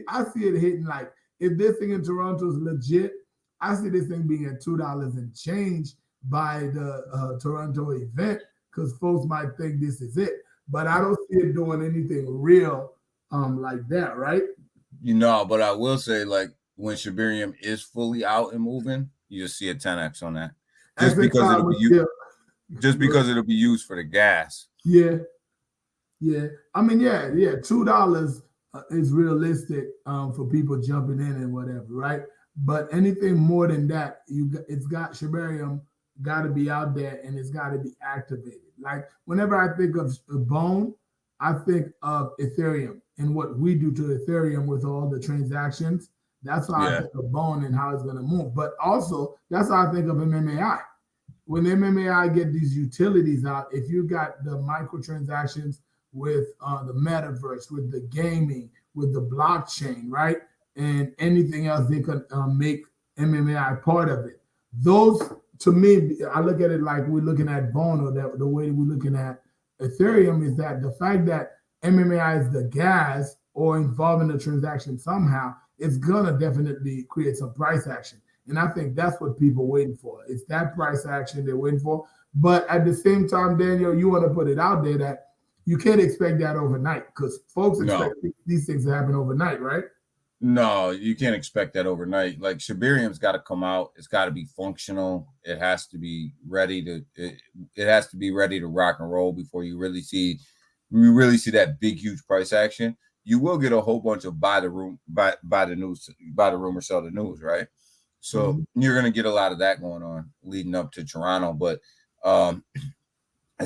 I see it hitting like if this thing in Toronto is legit. I see this thing being at $2 and change by the Toronto event because folks might think this is it. But I don't see it doing anything real like that, right? You know, but I will say, like, when Shibarium is fully out and moving, you just see a 10x on that. Just because it'll be used for the gas. Yeah. Yeah. I mean, yeah. $2 is realistic for people jumping in and whatever, right? But anything more than that, it's got Shibarium got to be out there and it's got to be activated. Like whenever I think of Bone, I think of Ethereum and what we do to Ethereum with all the transactions. That's how I think of Bone and how it's going to move. But also, that's how I think of MMAI. When MMAI get these utilities out, if you got the microtransactions with the metaverse, with the gaming, with the blockchain, right? And anything else they could make MMAI part of it. Those, to me, I look at it like we're looking at Bone or the way we're looking at Ethereum is that the fact that MMAI is the gas or involved in the transaction somehow, it's going to definitely create some price action. And I think that's what people are waiting for. It's that price action they're waiting for. But at the same time, Daniel, you want to put it out there that you can't expect that overnight because folks expect these things to happen overnight, right? No, you can't expect that overnight. Like Shibarium's got to come out. It's got to be functional. It has to be ready to. It has to be ready to rock and roll before you really see that big, huge price action. You will get a whole bunch of buy the rumor, sell the news, right? So you're gonna get a lot of that going on leading up to Toronto. But I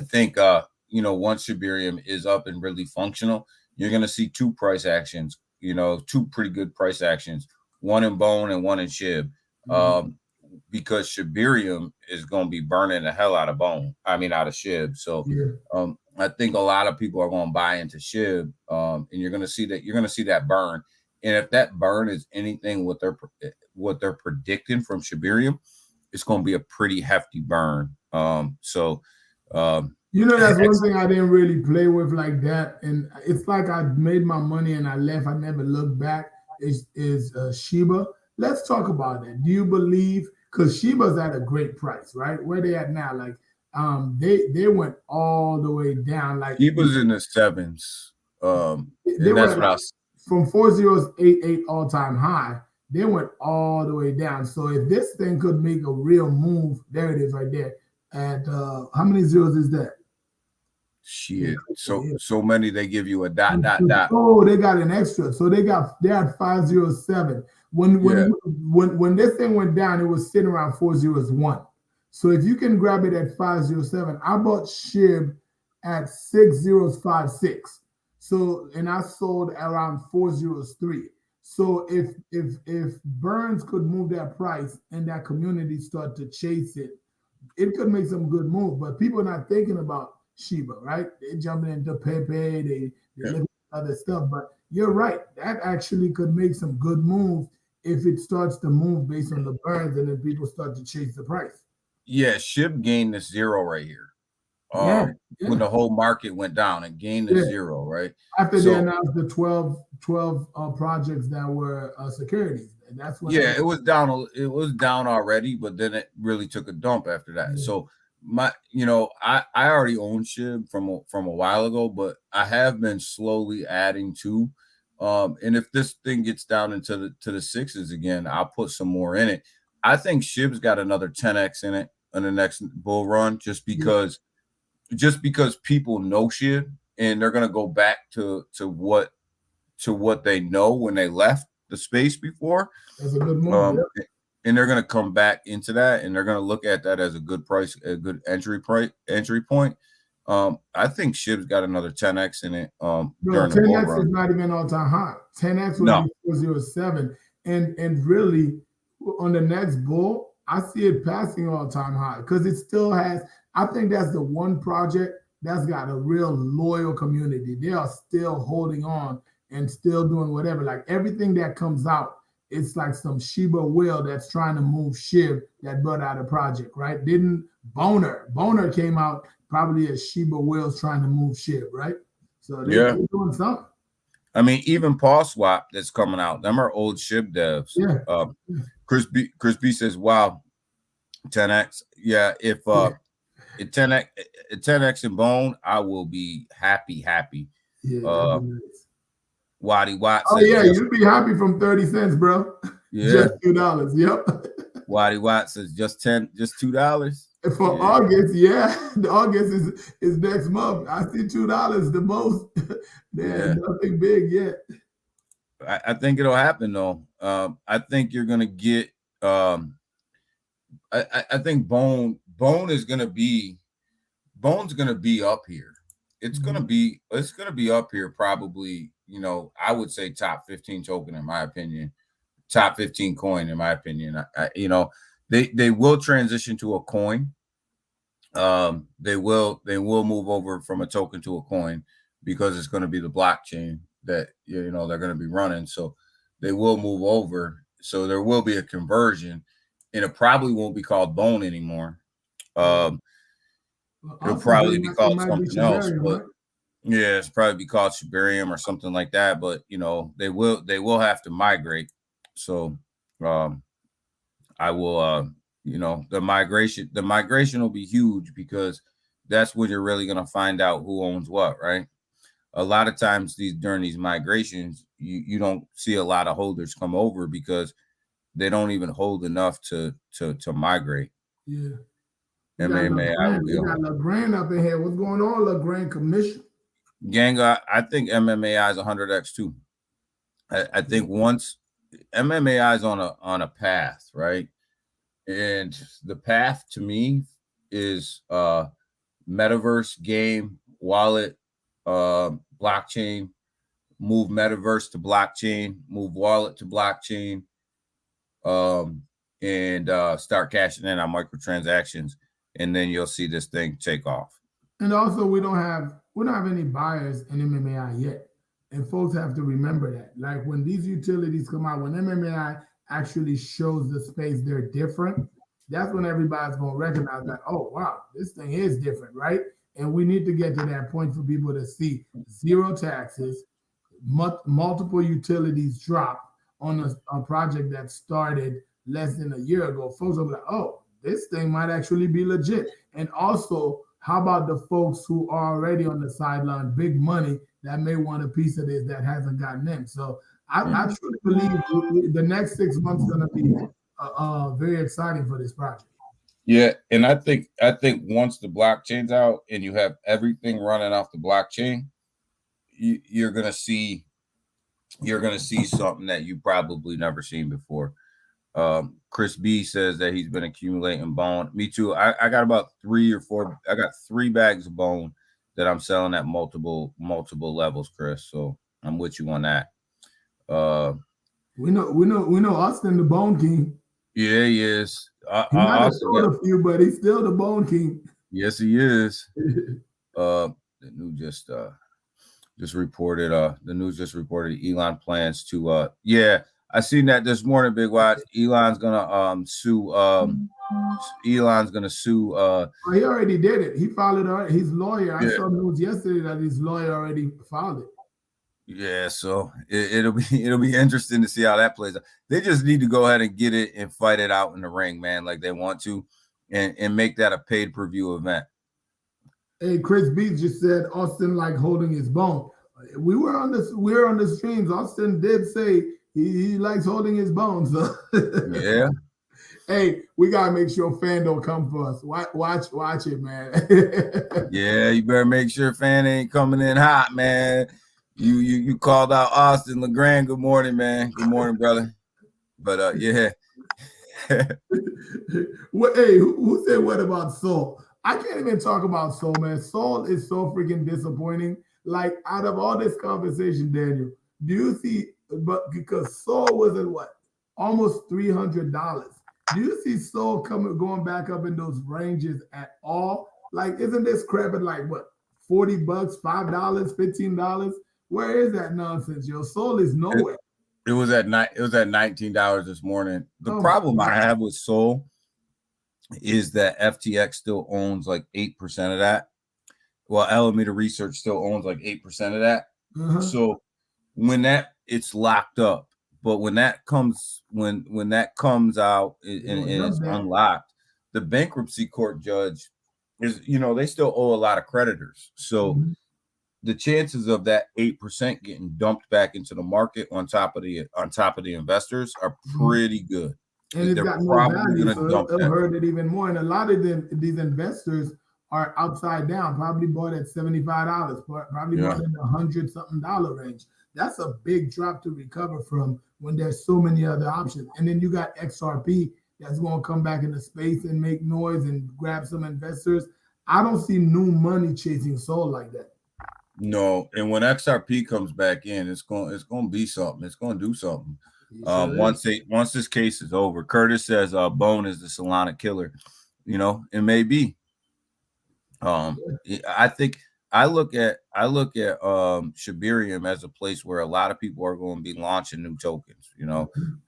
think once Shibarium is up and really functional, you're gonna see two price actions. Two pretty good price actions, one in Bone and one in Shib, because Shibarium is going to be burning the hell out of Shib. So I think a lot of people are going to buy into Shib, and you're going to see that burn. if that burn is anything what they're predicting from Shibarium, it's going to be a pretty hefty burn. So that's one thing I didn't really play with like that, and it's like I made my money and I left. I never looked back. Is Shiba? Let's talk about that. Do you believe? Because Shiba's at a great price, right? Where they at now? Like, they went all the way down. Like Shiba's in the 7s. And that's what I was from 4088 all time high. They went all the way down. So if this thing could make a real move, there it is right there. At how many zeros is that? Shit. So many they give you a dot. Oh, they got an extra. So they had 507. When this thing went down, it was sitting around 401. So if you can grab it at 507, I bought SHIB at 6056. So and I sold around 403. So if Burns could move that price and that community start to chase it, it could make some good moves. But people are not thinking about Shiba, right? They're jumping into Pepe, they look at other stuff. But you're right, that actually could make some good moves if it starts to move based on the burns and then people start to chase the price. Yeah, SHIB gained the 0 right here. When the whole market went down and gained the 0, right? After they announced the 12 projects that were securities. And that's when it was down. It was down already, but then it really took a dump after that. Yeah. So I already own SHIB from a while ago, but I have been slowly adding to. And if this thing gets down into the 6s again, I'll put some more in it. I think SHIB's got another 10x in it in the next bull run, just because people know SHIB and they're gonna go back to what they know when they left the space before. That's a good move. And they're gonna come back into that, and they're gonna look at that as a good price, a good entry point. I think SHIB's got another 10x in it. No, 10x is not even all time high. 10x would be 407, and really on the next bull, I see it passing all time high because it still has. I think that's the one project that's got a real loyal community. They are still holding on and still doing whatever. Like everything that comes out, it's like some Shiba whale that's trying to move SHIB that brought out a project, right? Didn't Boner came out probably as Shiba whales trying to move SHIB, right? So they're doing something. I mean, even Paul Swap that's coming out, them are old SHIB devs. Yeah. Chris B says, wow, 10x. Yeah, if 10x in Bone, I will be happy. Yeah. Waddy Watt. Oh yeah, you'd be happy from 30 cents, bro. Yeah, just $2. Yep. Waddy Watt says just $2. For August, the August is next month. I see $2 the most. Nothing big yet. I think it'll happen though. I think you're gonna get. I think Bone's gonna be up here. It's gonna be up here probably. I would say top 15 token in my opinion, top 15 coin in my opinion. They will transition to a coin. They will move over from a token to a coin because it's going to be the blockchain that they're going to be running. So they will move over. So there will be a conversion, and it probably won't be called Bone anymore. It'll probably be called something else, but yeah, it's probably be called Shibarium or something like that. But they will have to migrate. So I will the migration will be huge because that's when you're really going to find out who owns what, right? A lot of times during these migrations, you don't see a lot of holders come over because they don't even hold enough to migrate. Yeah. We got LeGrand up in here. What's going on, LeGrand commission? Gang, I think MMAI is 100x too. I think once MMAI is on a path, right? And the path to me is metaverse, game, wallet, blockchain, move metaverse to blockchain, move wallet to blockchain, and start cashing in on microtransactions, and then you'll see this thing take off. And also, we don't have any buyers in MMAI yet. And folks have to remember that. Like when these utilities come out, when MMAI actually shows the space they're different, that's when everybody's going to recognize that, oh, wow, this thing is different, right? And we need to get to that point for people to see zero taxes, multiple utilities drop on a project that started less than a year ago. Folks will be like, oh, this thing might actually be legit. And also, how about the folks who are already on the sideline, big money, that may want a piece of this that hasn't gotten in? So I truly believe the next 6 months is going to be very exciting for this project. Yeah, and I think once the blockchain's out and you have everything running off the blockchain, you're gonna see something that you probably never seen before. Chris B says that he's been accumulating bone. Me too. I got about 3 or 4. I got 3 bags of bone that I'm selling at multiple levels, Chris. So I'm with you on that. We know Austin, the Bone King. Yeah, he is. He might have sold a few, but he's still the Bone King. Yes, he is. The news just reported. The news just reported Elon plans to. Yeah, I seen that this morning. Big Watch. Elon's gonna sue. Elon's gonna sue. He already did it. He filed it. His lawyer. I saw news yesterday that his lawyer already filed it. Yeah, so it'll be interesting to see how that plays out. They just need to go ahead and get it and fight it out in the ring, man, like they want to, and make that a paid per view event. Hey, Chris B just said Austin like holding his bone. We were on the streams. Austin did say he likes holding his bone. So yeah. Hey, we gotta make sure Fan don't come for us. Watch it, man. Yeah, you better make sure Fan ain't coming in hot, man. You called out Austin LeGrand. Good morning, man. Good morning, brother. But yeah. Well, hey, who said what about Soul? I can't even talk about Soul, man. Soul is so freaking disappointing. Like out of all this conversation, Daniel, do you see? But because Soul was at what, almost $300. Do you see Soul going back up in those ranges at all? Like, isn't this crap at like what, $40, $5, $15? Where is that nonsense? Your Soul is nowhere. It was at $19 this morning. The problem I have with Soul is that FTX still owns like 8% of that. Well, Alameda Research still owns like 8% of that. So when it's locked up, but when that comes out and it's unlocked, the bankruptcy court judge is, they still owe a lot of creditors. So the chances of that 8% getting dumped back into the market on top of the investors are pretty good. And it's got no value, so it'll hurt it even more. And a lot of these investors are upside down, probably bought at $75, probably bought in the $100-something range. That's a big drop to recover from when there's so many other options. And then you got XRP that's going to come back into space and make noise and grab some investors. I don't see new money chasing Soul like that. No, and when XRP comes back in, it's going to be something. It's going to do something. Once this case is over. Curtis says Bone is the Solana killer. It may be. I think I look at Shibarium as a place where a lot of people are going to be launching new tokens.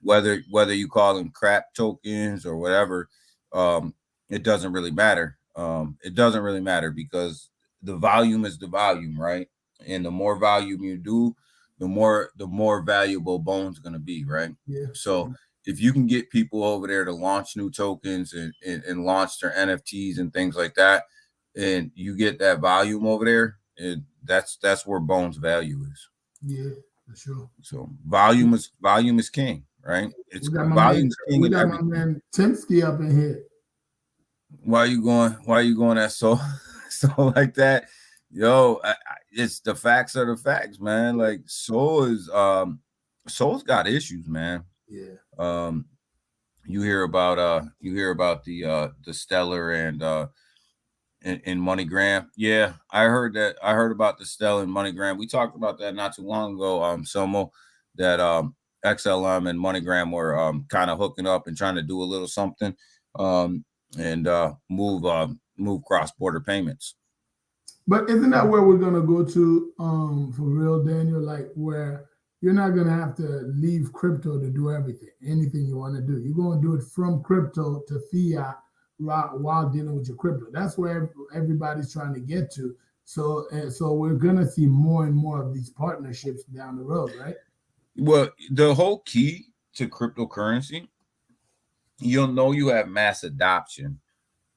Whether you call them crap tokens or whatever, it doesn't really matter. It doesn't really matter because the volume is the volume, right? And the more volume you do, the more valuable Bone's going to be, right? Yeah. So if you can get people over there to launch new tokens and launch their NFTs and things like that, and you get that volume over there, and that's where Bone's value is. Yeah, for sure. So volume is king, right? It's volume's king. We got my man Timsky up in here. Why are you going that so like that? Yo, it's the facts are the facts, man. Like Soul's got issues, man. Yeah. You hear about the Stellar and MoneyGram. Yeah, I heard about the Stellar and MoneyGram. We talked about that not too long ago. Somo, that XLM and MoneyGram were kind of hooking up and trying to do a little something and move cross-border payments. But isn't that where we're gonna go to for real, Daniel? Like where you're not gonna have to leave crypto to do everything, anything you want to do. You're gonna do it from crypto to fiat while dealing with your crypto. That's where everybody's trying to get to. So we're gonna see more and more of these partnerships down the road, right? Well, the whole key to cryptocurrency, you'll know you have mass adoption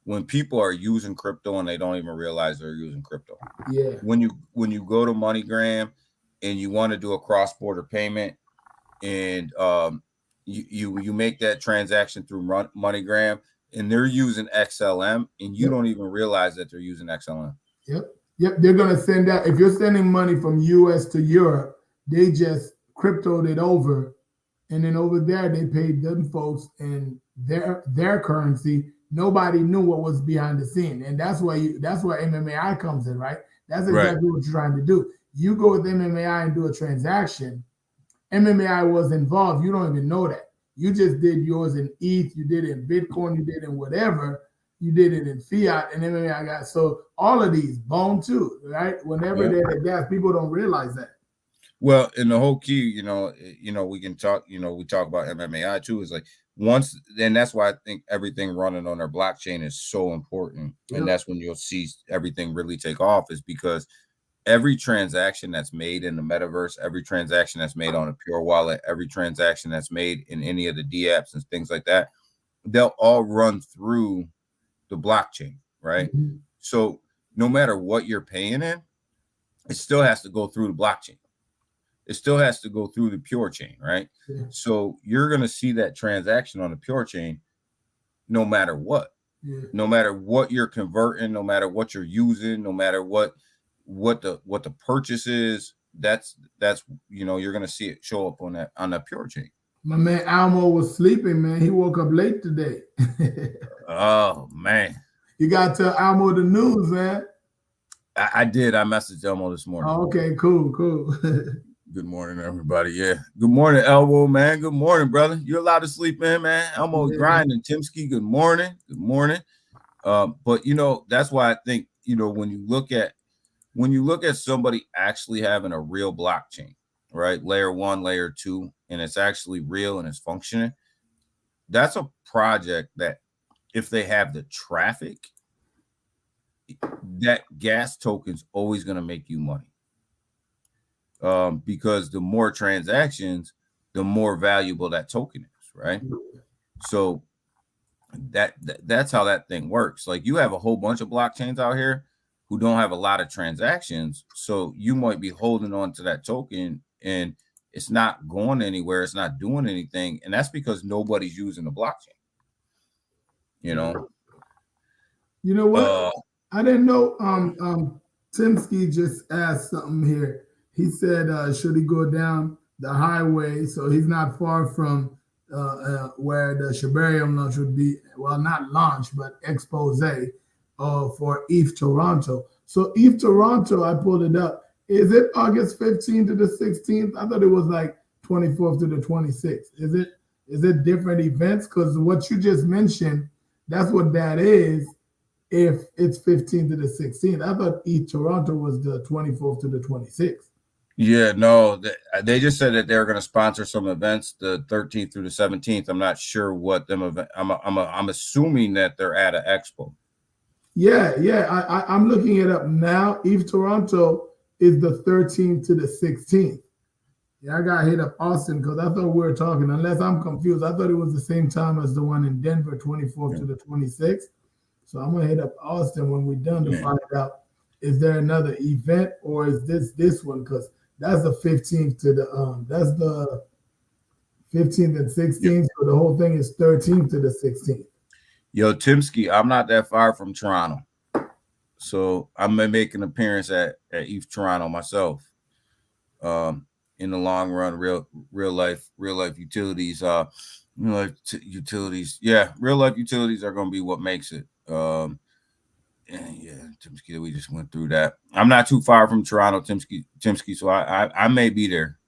when people are using crypto and they don't even realize they're using crypto. Yeah. When you go to MoneyGram and you want to do a cross-border payment, and you make that transaction through MoneyGram, and they're using XLM, and you don't even realize that they're using XLM. Yep. They're gonna send that. If you're sending money from US to Europe, they just cryptoed it over, and then over there they paid them folks in their currency. Nobody knew what was behind the scene, and that's why MMAI comes in, right? That's exactly what you're trying to do. You go with MMAI and do a transaction. MMAI was involved. You don't even know that. You just did yours in ETH. You did it in Bitcoin. You did it in whatever. You did it in fiat, and MMAI got so all of these Bone too, right? Whenever they're the gas, people don't realize that. Well, and the whole key, we can talk. We talk about MMAI too. Is like once, and that's why I think everything running on our blockchain is so important, and that's when you'll see everything really take off. Is because every transaction that's made in the metaverse, every transaction that's made on a Pure Wallet, every transaction that's made in any of the DApps and things like that, they'll all run through the blockchain, right? Mm-hmm. So no matter what you're paying in, it still has to go through the blockchain. It still has to go through the Pure chain, right? Yeah. So you're going to see that transaction on the Pure chain no matter what. Yeah. No matter what you're converting, no matter what you're using, no matter what the purchase is, that's you're going to see it show up on that Pure chain. My man Almo was sleeping, man. He woke up late today. Oh man. You got to tell Almo the news, man. I did. I messaged Elmo this morning. Oh, okay, cool. Good morning, everybody. Yeah. Good morning, Elmo, man. Good morning, brother. You're allowed to sleep in, man. Elmo grinding. Timsky, good morning. Good morning. But that's why I think, when you look at somebody actually having a real blockchain, right? Layer 1, layer 2, and it's actually real and it's functioning. That's a project that if they have the traffic, that gas token's always going to make you money. Because the more transactions, the more valuable that token is, right? So that's how that thing works. Like you have a whole bunch of blockchains out here who don't have a lot of transactions, so you might be holding on to that token and it's not going anywhere, it's not doing anything, and that's because nobody's using the blockchain. You know what? I didn't know. Timsky just asked something here. He said, should he go down the highway? So he's not far from where the Shibarium launch would be. Well, not launch, but expose for ETH Toronto. So ETH Toronto, I pulled it up. Is it August 15th to the 16th? I thought it was like 24th to the 26th. Is it different events? Because what you just mentioned, that's what that is. If it's 15th to the 16th, I thought ETH Toronto was the 24th to the 26th. Yeah, no, they just said that they're going to sponsor some events the 13th through the 17th. I'm not sure what them event. I'm assuming that they're at an expo. Yeah. I'm looking it up now. ETH Toronto is the 13th to the 16th. Yeah, I got hit up Austin because I thought we were talking. Unless I'm confused, I thought it was the same time as the one in Denver, 24th to the 26th. So I'm gonna hit up Austin when we're done to find out, is there another event or is this one? Because that's the 15th to the that's the 15th and 16th. So the whole thing is 13th to the 16th. Yo, Timsky, I'm not that far from Toronto, so I may make an appearance at ETH Toronto myself. In the long run, real life utilities, utilities. Yeah, real life utilities are gonna be what makes it. And yeah, Timsky, we just went through that. I'm not too far from Toronto, Timsky, so I may be there.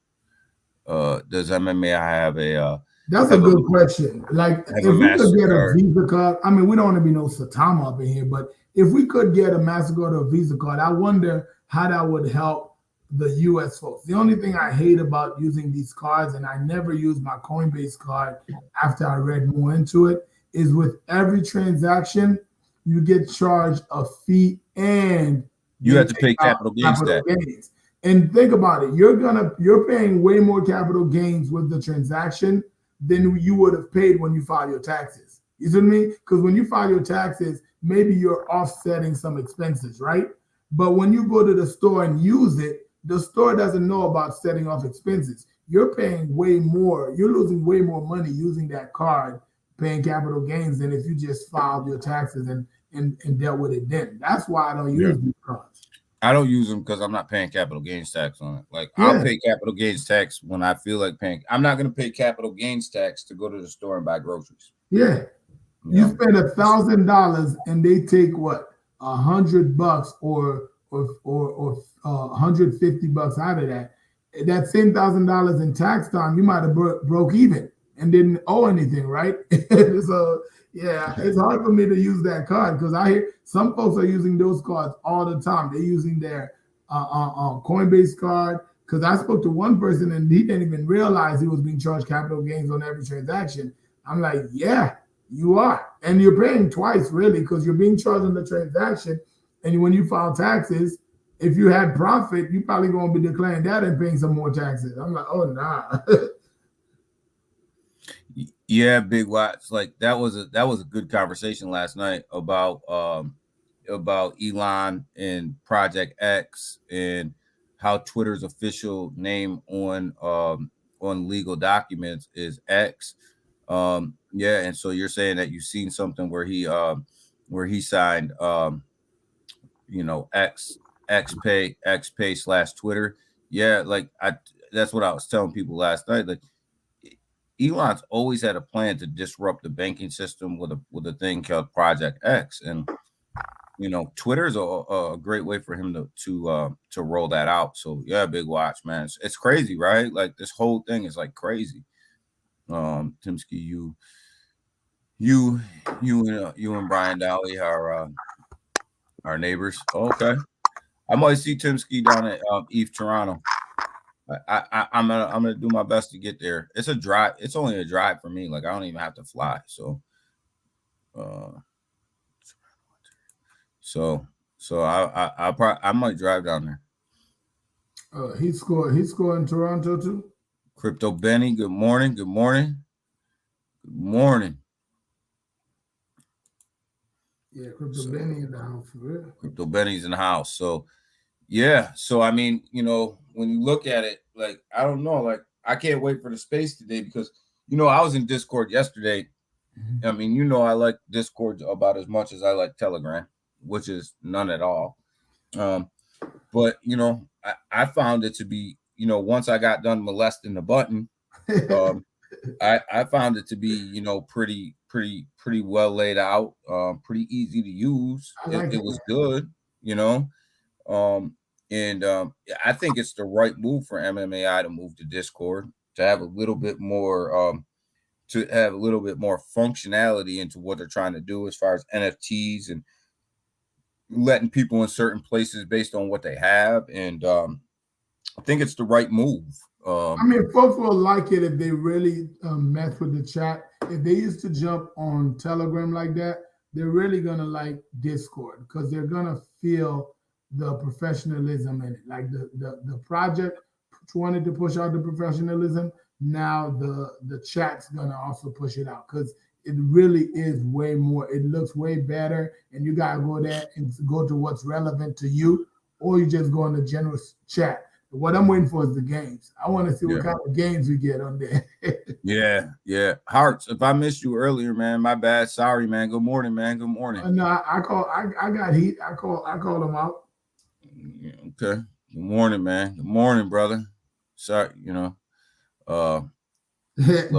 Does MMA have a That's a good question. Like, have if a we could get a MasterCard. Visa card, I mean, we don't want to be no Satama up in here, but if we could get a MasterCard or a Visa card, I wonder how that would help the US folks. The only thing I hate about using these cards, and I never use my Coinbase card after I read more into it, is with every transaction, you get charged a fee and You they have to take pay out capital gains tax. gains. And think about it, you're paying way more capital gains with the transaction than you would have paid when you file your taxes. You see what I mean? Because when you file your taxes, maybe you're offsetting some expenses, right? But when you go to the store and use it, the store doesn't know about setting off expenses. You're paying way more. You're losing way more money using that card, paying capital gains, than if you just filed your taxes and dealt with it then. That's why I don't use these cards. I don't use them because I'm not paying capital gains tax on it. Like, Yeah. I'll pay capital gains tax when I feel like paying. I'm not going to pay capital gains tax to go to the store and buy groceries. Yeah. You spend $1,000 and they take what, $100 or $150 out of that. That same $1,000 in tax time, you might have broke even and didn't owe anything, right? So yeah, it's hard for me to use that card because I hear some folks are using those cards all the time. They're using their Coinbase card. Because I spoke to one person and he didn't even realize he was being charged capital gains on every transaction. I'm like, yeah, you are. And you're paying twice, really, because you're being charged on the transaction. And when you file taxes, if you had profit, you're probably going to be declaring that and paying some more taxes. I'm like, oh, nah. Yeah, Big Watts. Like, that was a good conversation last night about Elon and Project X and how Twitter's official name on legal documents is X. Yeah, and so you're saying that you've seen something where he signed XPay/Twitter. Yeah, like that's what I was telling people last night. Like, Elon's always had a plan to disrupt the banking system with a thing called Project X, and Twitter's a great way for him to roll that out. So yeah, Big Watch, man, it's crazy, right? Like, this whole thing is like crazy. Timsky, you and Brian Dowley are our neighbors. Okay, I might see Timsky down at Eve Toronto. I'm gonna do my best to get there. It's a drive. It's only a drive for me. Like, I don't even have to fly. So I might drive down there. He scored in Toronto too. Crypto Benny, good morning. Good morning. Good morning. Yeah, Crypto Benny in the house for real. Crypto Benny's in the house. So yeah. So I mean, when you look at it, like, I don't know, like, I can't wait for the space today because I was in Discord yesterday. Mm-hmm. I mean, I like Discord about as much as I like Telegram, which is none at all. But I found it to be, once I got done molesting the button, I found it to be, pretty well laid out, pretty easy to use. It was good, and I think it's the right move for MMAI to move to Discord, to have a little bit more functionality into what they're trying to do as far as NFTs and letting people in certain places based on what they have. And I think it's the right move. I mean, folks will like it if they really mess with the chat. If they used to jump on Telegram like that, they're really gonna like Discord because they're gonna feel the professionalism in it. Like the project wanted to push out the professionalism. Now the chat's gonna also push it out because it really is way more. It looks way better, and you gotta go there and go to what's relevant to you, or you just go in the general chat. What I'm waiting for is the games. I want to see what kind of games we get on there. Yeah. Hearts, if I missed you earlier, man, my bad. Sorry, man. Good morning, man. Good morning. No, I got heat. I call them out. Okay. Good morning, man. Good morning, brother. Sorry, Benny said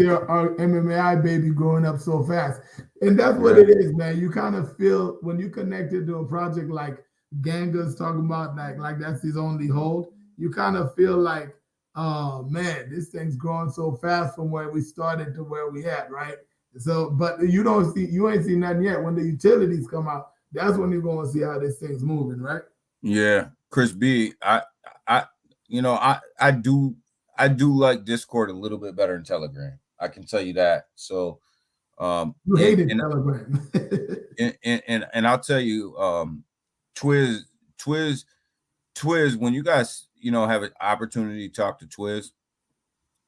our MMAI baby growing up so fast. And that's what it is, man. You kind of feel when you connected to a project like Ganga's talking about, like that's his only hold. You kind of feel like oh man, this thing's growing so fast from where we started to where we at, right? So, but you ain't seen nothing yet. When the utilities come out, that's when you're going to see how this thing's moving, right? Yeah, Chris B. I, I do like Discord a little bit better than Telegram. I can tell you that. So, You hated Telegram. and I'll tell you, Twiz, when you guys, have an opportunity to talk to Twiz,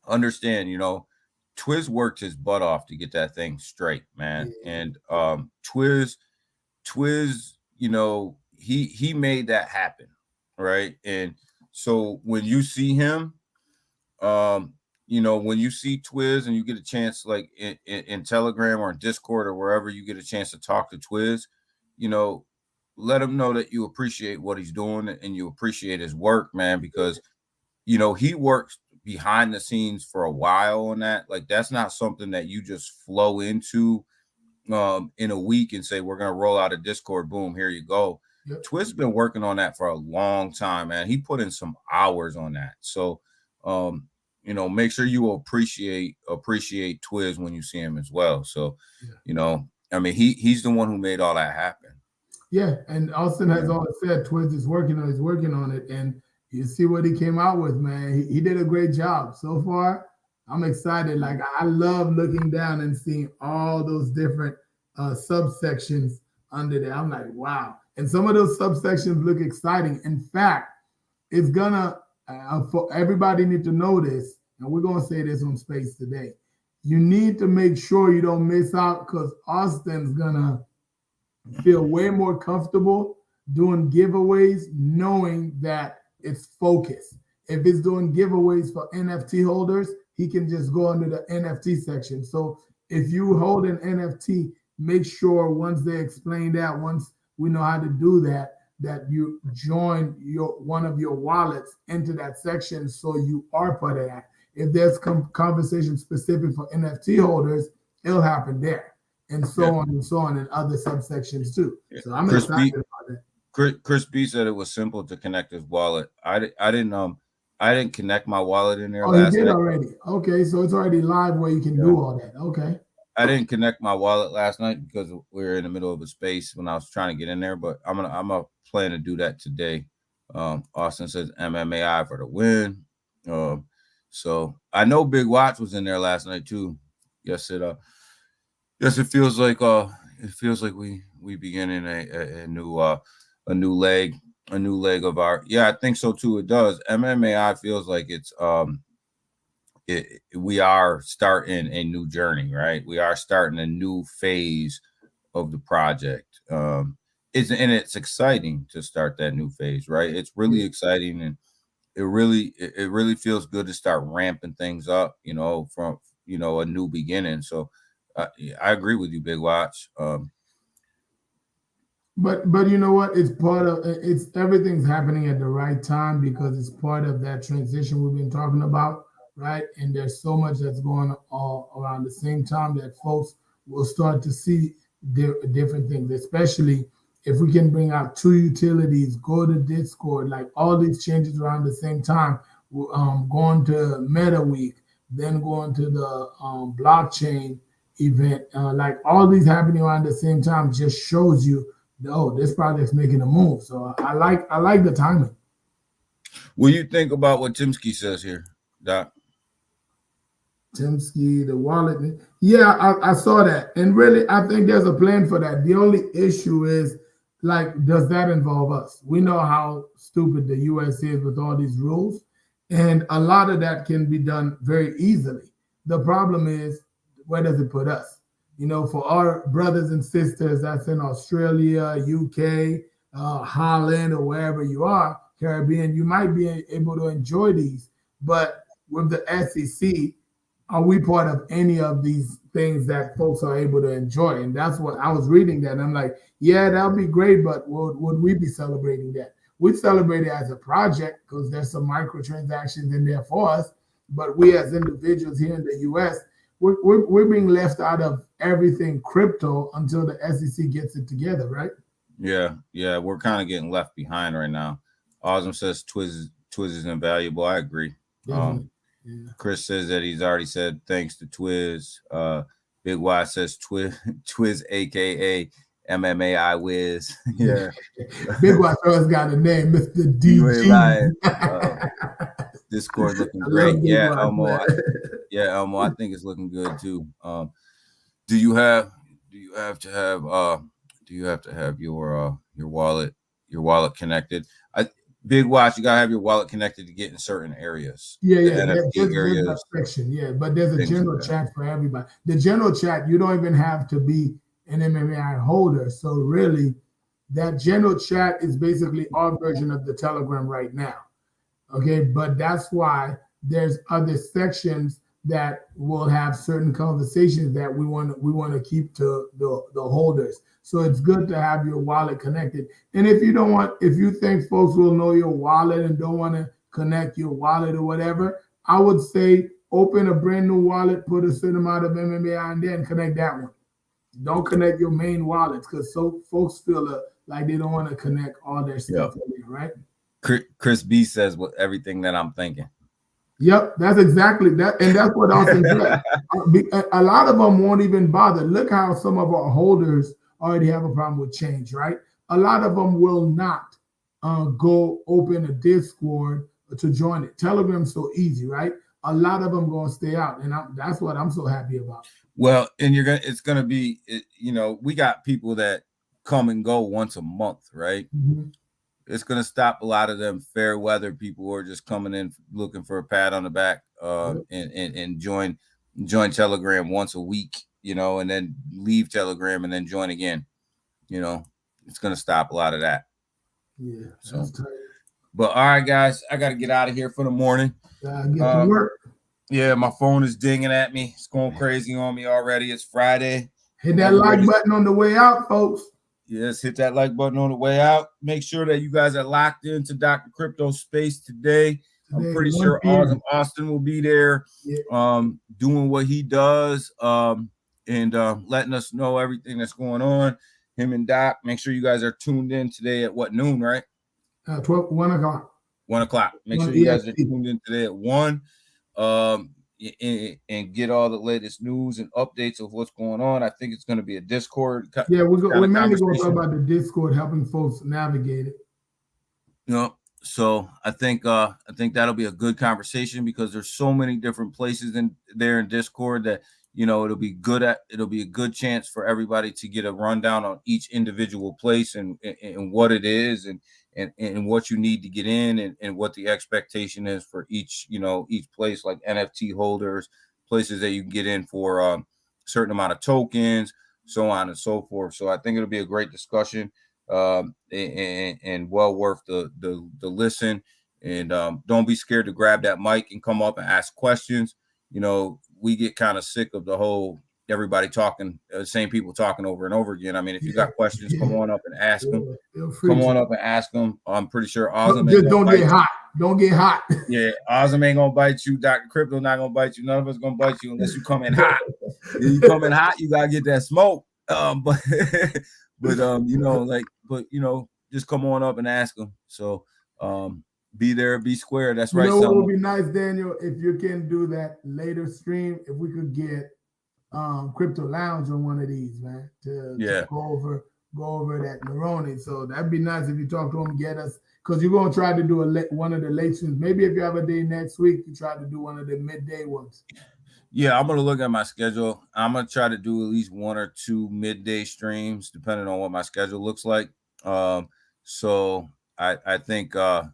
understand, Twiz worked his butt off to get that thing straight, man. Yeah. And Twiz, he made that happen, right? And so when you see him, when you see Twiz and you get a chance, like in Telegram or in Discord or wherever you get a chance to talk to Twiz, let him know that you appreciate what he's doing and you appreciate his work, man, because he works behind the scenes for a while on that. Like, that's not something that you just flow into in a week and say, we're going to roll out a Discord, boom, here you go. Yep. Twiz's been working on that for a long time, man. He put in some hours on that. So, make sure you appreciate Twiz when you see him as well. So, he's the one who made all that happen. Yeah, and Austin has always said Twiz is working on it, and you see what he came out with, man. He did a great job so far. I'm excited. Like, I love looking down and seeing all those different subsections under there. I'm like, wow. And some of those subsections look exciting. In fact, it's gonna for everybody need to know this, and we're gonna say this on Space today. You need to make sure you don't miss out, because Austin's gonna feel way more comfortable doing giveaways, knowing that it's focused. If it's doing giveaways for NFT holders, he can just go under the NFT section. So if you hold an NFT, make sure once they explain that, once we know how to do that, that you join one of your wallets into that section, so you are part of that. If there's conversation specific for NFT holders, it'll happen there, and so on and so on in other subsections too. So I'm excited about that. Chris B said it was simple to connect his wallet. I didn't connect my wallet in there. Oh, you did already? Okay, so it's already live where you can do all that. Okay. I didn't connect my wallet last night because we were in the middle of a space when I was trying to get in there, but I'm gonna plan to do that today. Austin says MMAI for the win. So I know Big Watch was in there last night too. Yes, it feels like we beginning a new leg of our. Yeah, I think so too. It does. MMAI feels like it's we are starting a new journey, right? We are starting a new phase of the project. It's exciting to start that new phase, right? It's really exciting, and it really feels good to start ramping things up, from a new beginning. So I agree with you, Big Watch. But you know what? It's everything's happening at the right time, because it's part of that transition we've been talking about, right? And there's so much that's going on all around the same time that folks will start to see different things, especially if we can bring out 2 utilities, go to Discord, like all these changes around the same time, going to Meta Week, then going to the blockchain event, like all these happening around the same time just shows you, this project's making a move. So I like the timing. What do you think about what Timsky says here, Doc? Timsky, the wallet. Yeah, I saw that. And really, I think there's a plan for that. The only issue is, like, does that involve us? We know how stupid the US is with all these rules, and a lot of that can be done very easily. The problem is, where does it put us? For our brothers and sisters that's in Australia, UK, Holland, or wherever you are, Caribbean, you might be able to enjoy these. But with the SEC, are we part of any of these things that folks are able to enjoy? And that's what I was reading that. And I'm like, yeah, that would be great, but would we be celebrating that? We'd celebrate it as a project because there's some microtransactions in there for us. But we as individuals here in the US, we're being left out of everything crypto until the SEC gets it together, right? Yeah, we're kind of getting left behind right now. Ozm says Twiz is invaluable. I agree. Definitely. Yeah. Chris says that he's already said thanks to Twiz. Big Y says Twiz, aka MMA Wiz. Yeah. Big Watch always got a name, Mr. You ain't DG. lying. Discord looking I great. love Big Yeah, Watch, Elmo. man. Elmo, I think it's looking good too. Do you have to have your wallet connected? Big Watch, you gotta have your wallet connected to get in certain areas. Yeah, The yeah. NFT There's areas. that section, yeah. But there's a things general like that. chat for everybody. The general chat, you don't even have to be an MMA holder. So really, that general chat is basically our version of the Telegram right now. Okay, but that's why there's other sections that will have certain conversations that we want to keep to the holders. So it's good to have your wallet connected. And if you think folks will know your wallet and don't want to connect your wallet or whatever, I would say open a brand new wallet, put a certain amount of MMA in there, and connect that one. Don't connect your main wallets because so folks feel like they don't want to connect all their stuff in there, right? Chris B says what everything that I'm thinking. Yep, that's exactly that, and that's what Austin said. A lot of them won't even bother. Look how some of our holders already have a problem with change, right? A lot of them will not go open a Discord to join it. Telegram's so easy, right? A lot of them gonna stay out, and that's what I'm so happy about. Well, and it's gonna be, we got people that come and go once a month, right? Mm-hmm. It's going to stop a lot of them fair weather people who are just coming in looking for a pat on the back and join Telegram once a week, and then leave Telegram and then join again. It's going to stop a lot of that. Yeah. So, but all right, guys, I got to get out of here for the morning. Get to work. Yeah, my phone is dinging at me. It's going crazy on me already. It's Friday. Hit that like button on the way out, folks. Yes, hit that like button on the way out. Make sure that you guys are locked into Dr. Crypto Space today. I'm pretty sure Austin will be there, doing what he does, and letting us know everything that's going on. Him and Doc. Make sure you guys are tuned in today at noon, right? 1 o'clock. 1 o'clock. Make sure you guys are tuned in today at 1. And get all the latest news and updates of what's going on. I think it's going to be a Discord. Yeah, we're mainly going to talk about the Discord, helping folks navigate it. So I think that'll be a good conversation because there's so many different places in Discord that it'll be a good chance for everybody to get a rundown on each individual place and what it is and what you need to get in and what the expectation is for each place, like NFT holders, places that you can get in for a certain amount of tokens, so on and so forth. So I think it'll be a great discussion and well worth the listen. And don't be scared to grab that mic and come up and ask questions. We get kind of sick of the whole everybody talking, same people talking over and over again. I mean, if you got questions, come on up and ask them. Come on up and ask them. I'm pretty sure Ozm just don't get hot. Don't get hot. Yeah, Ozm ain't gonna bite you. Dr. Crypto not gonna bite you. None of us gonna bite you unless you come in hot. If you come in hot, you gotta get that smoke. Just come on up and ask them. So be there, be square. That's right. What would be nice, Daniel, if you can do that later stream, if we could get Crypto Lounge on one of these, man, to go over that Neroni. So that'd be nice if you talk to him, get us, because you're gonna try to do one of the late streams. Maybe if you have a day next week, you try to do one of the midday ones. Yeah, I'm gonna look at my schedule. I'm gonna try to do at least 1 or 2 midday streams, depending on what my schedule looks like. So I think we'll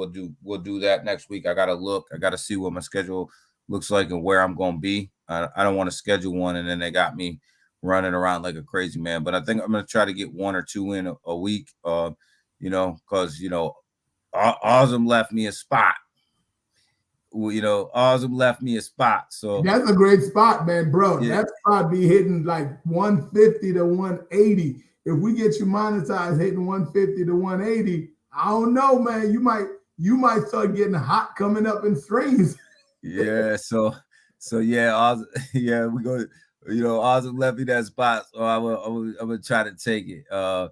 do that next week. I gotta see what my schedule looks like and where I'm gonna be. I don't want to schedule one and then they got me running around like a crazy man. But I think I'm gonna try to get 1 or 2 in a week. Because Ozm left me a spot. Ozm left me a spot. So that's a great spot, man, bro. Yeah. That spot be hitting like 150 to 180. If we get you monetized hitting 150 to 180, I don't know, man. You might start getting hot coming up in streams. Yeah, so yeah, Ozm, yeah, we go. Ozm left me that spot, so I'm gonna try to take it. So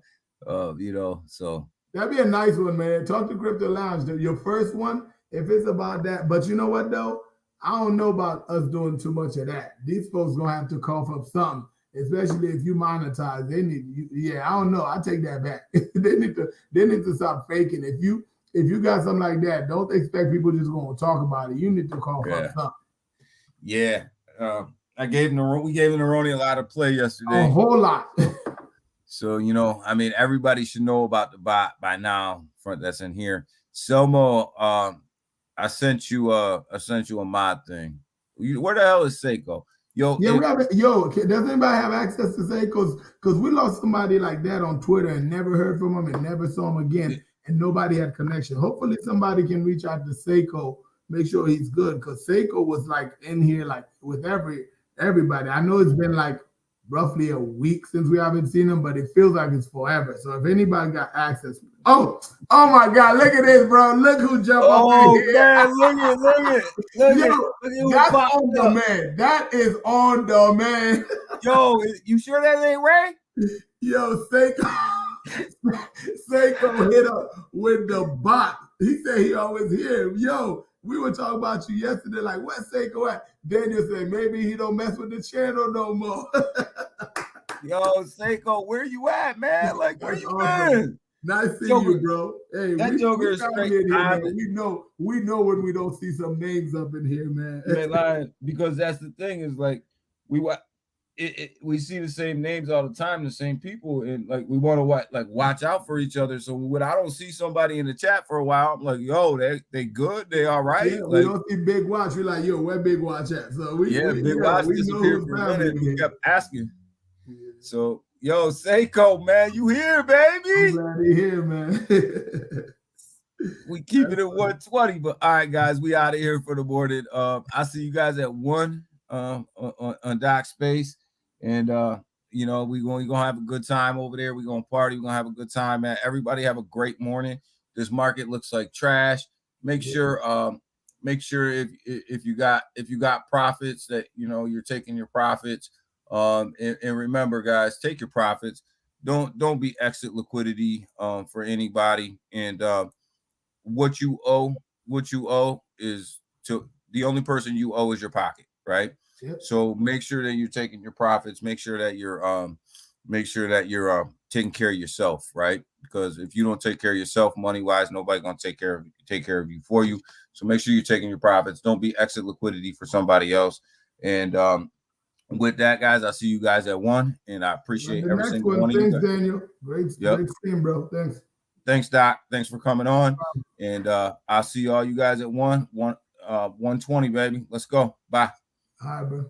That'd be a nice one, man. Talk to Crypto Lounge. Your first one, if it's about that. But you know what though? I don't know about us doing too much of that. These folks gonna have to cough up something, especially if you monetize. They need you. Yeah, I don't know. I take that back. They need to stop faking. If you got something like that, don't expect people just gonna talk about it. You need to cough up something. Yeah. We gave Neroni a lot of play yesterday. A whole lot. So, you know, I mean, everybody should know about the bot by now. That's in here. Selmo, I sent you a mod thing. Where the hell is Seiko? Yo, does anybody have access to Seiko? Because we lost somebody like that on Twitter and never heard from him and never saw him again, and nobody had connection. Hopefully somebody can reach out to Seiko, make sure he's good, because Seiko was like in here like with everybody. I know it's been like roughly a week since we haven't seen him, but it feels like it's forever. So if anybody got access, oh my God, look at this, bro! Look who jumped up in here. Man, look at that's on the man. That is on the man. Yo, you sure that ain't Ray? Yo, Seiko hit up with the bot. He said he always here. Yo, we were talking about you yesterday, like, where's Seiko at? Daniel said, maybe he don't mess with the channel no more. Yo, Seiko, where you at, man? Like, where you been? Nice seeing you, bro. Hey, that Joker is straight. We know when we don't see some names up in here, man. Man, because that's the thing is like we see the same names all the time, the same people, and like we want to watch out for each other. So when I don't see somebody in the chat for a while, I'm like, yo, they good, they all right. Yeah, we don't see Big Watch. We're like, yo, where Big Watch at? So Big Watch disappeared for a minute. We kept asking. Yeah. So, yo, Seiko, man, you here, baby? I'm glad you're here, man. We keep it at 120, but all right, guys, we out of here for the morning. I see you guys at 1 on Doc Space. And you know, we're gonna have a good time over there. We're gonna party, we're gonna have a good time, man. Everybody have a great morning. This market looks like trash. Make sure if you got profits that you know you're taking your profits. And remember, guys, take your profits. Don't be exit liquidity for anybody. And what you owe is to the only person you owe is your pocket, right? Yep. So make sure that you're taking your profits. Make sure that you're taking care of yourself, right? Because if you don't take care of yourself money wise, nobody's gonna take care of you for you. So make sure you're taking your profits. Don't be exit liquidity for somebody else. And with that, guys, I'll see you guys at 1. And I appreciate every single one of you. Thanks, Daniel. Great stream, bro. Thanks, Doc. Thanks for coming on. And I'll see all you guys at 120, baby. Let's go. Bye. All right, bro.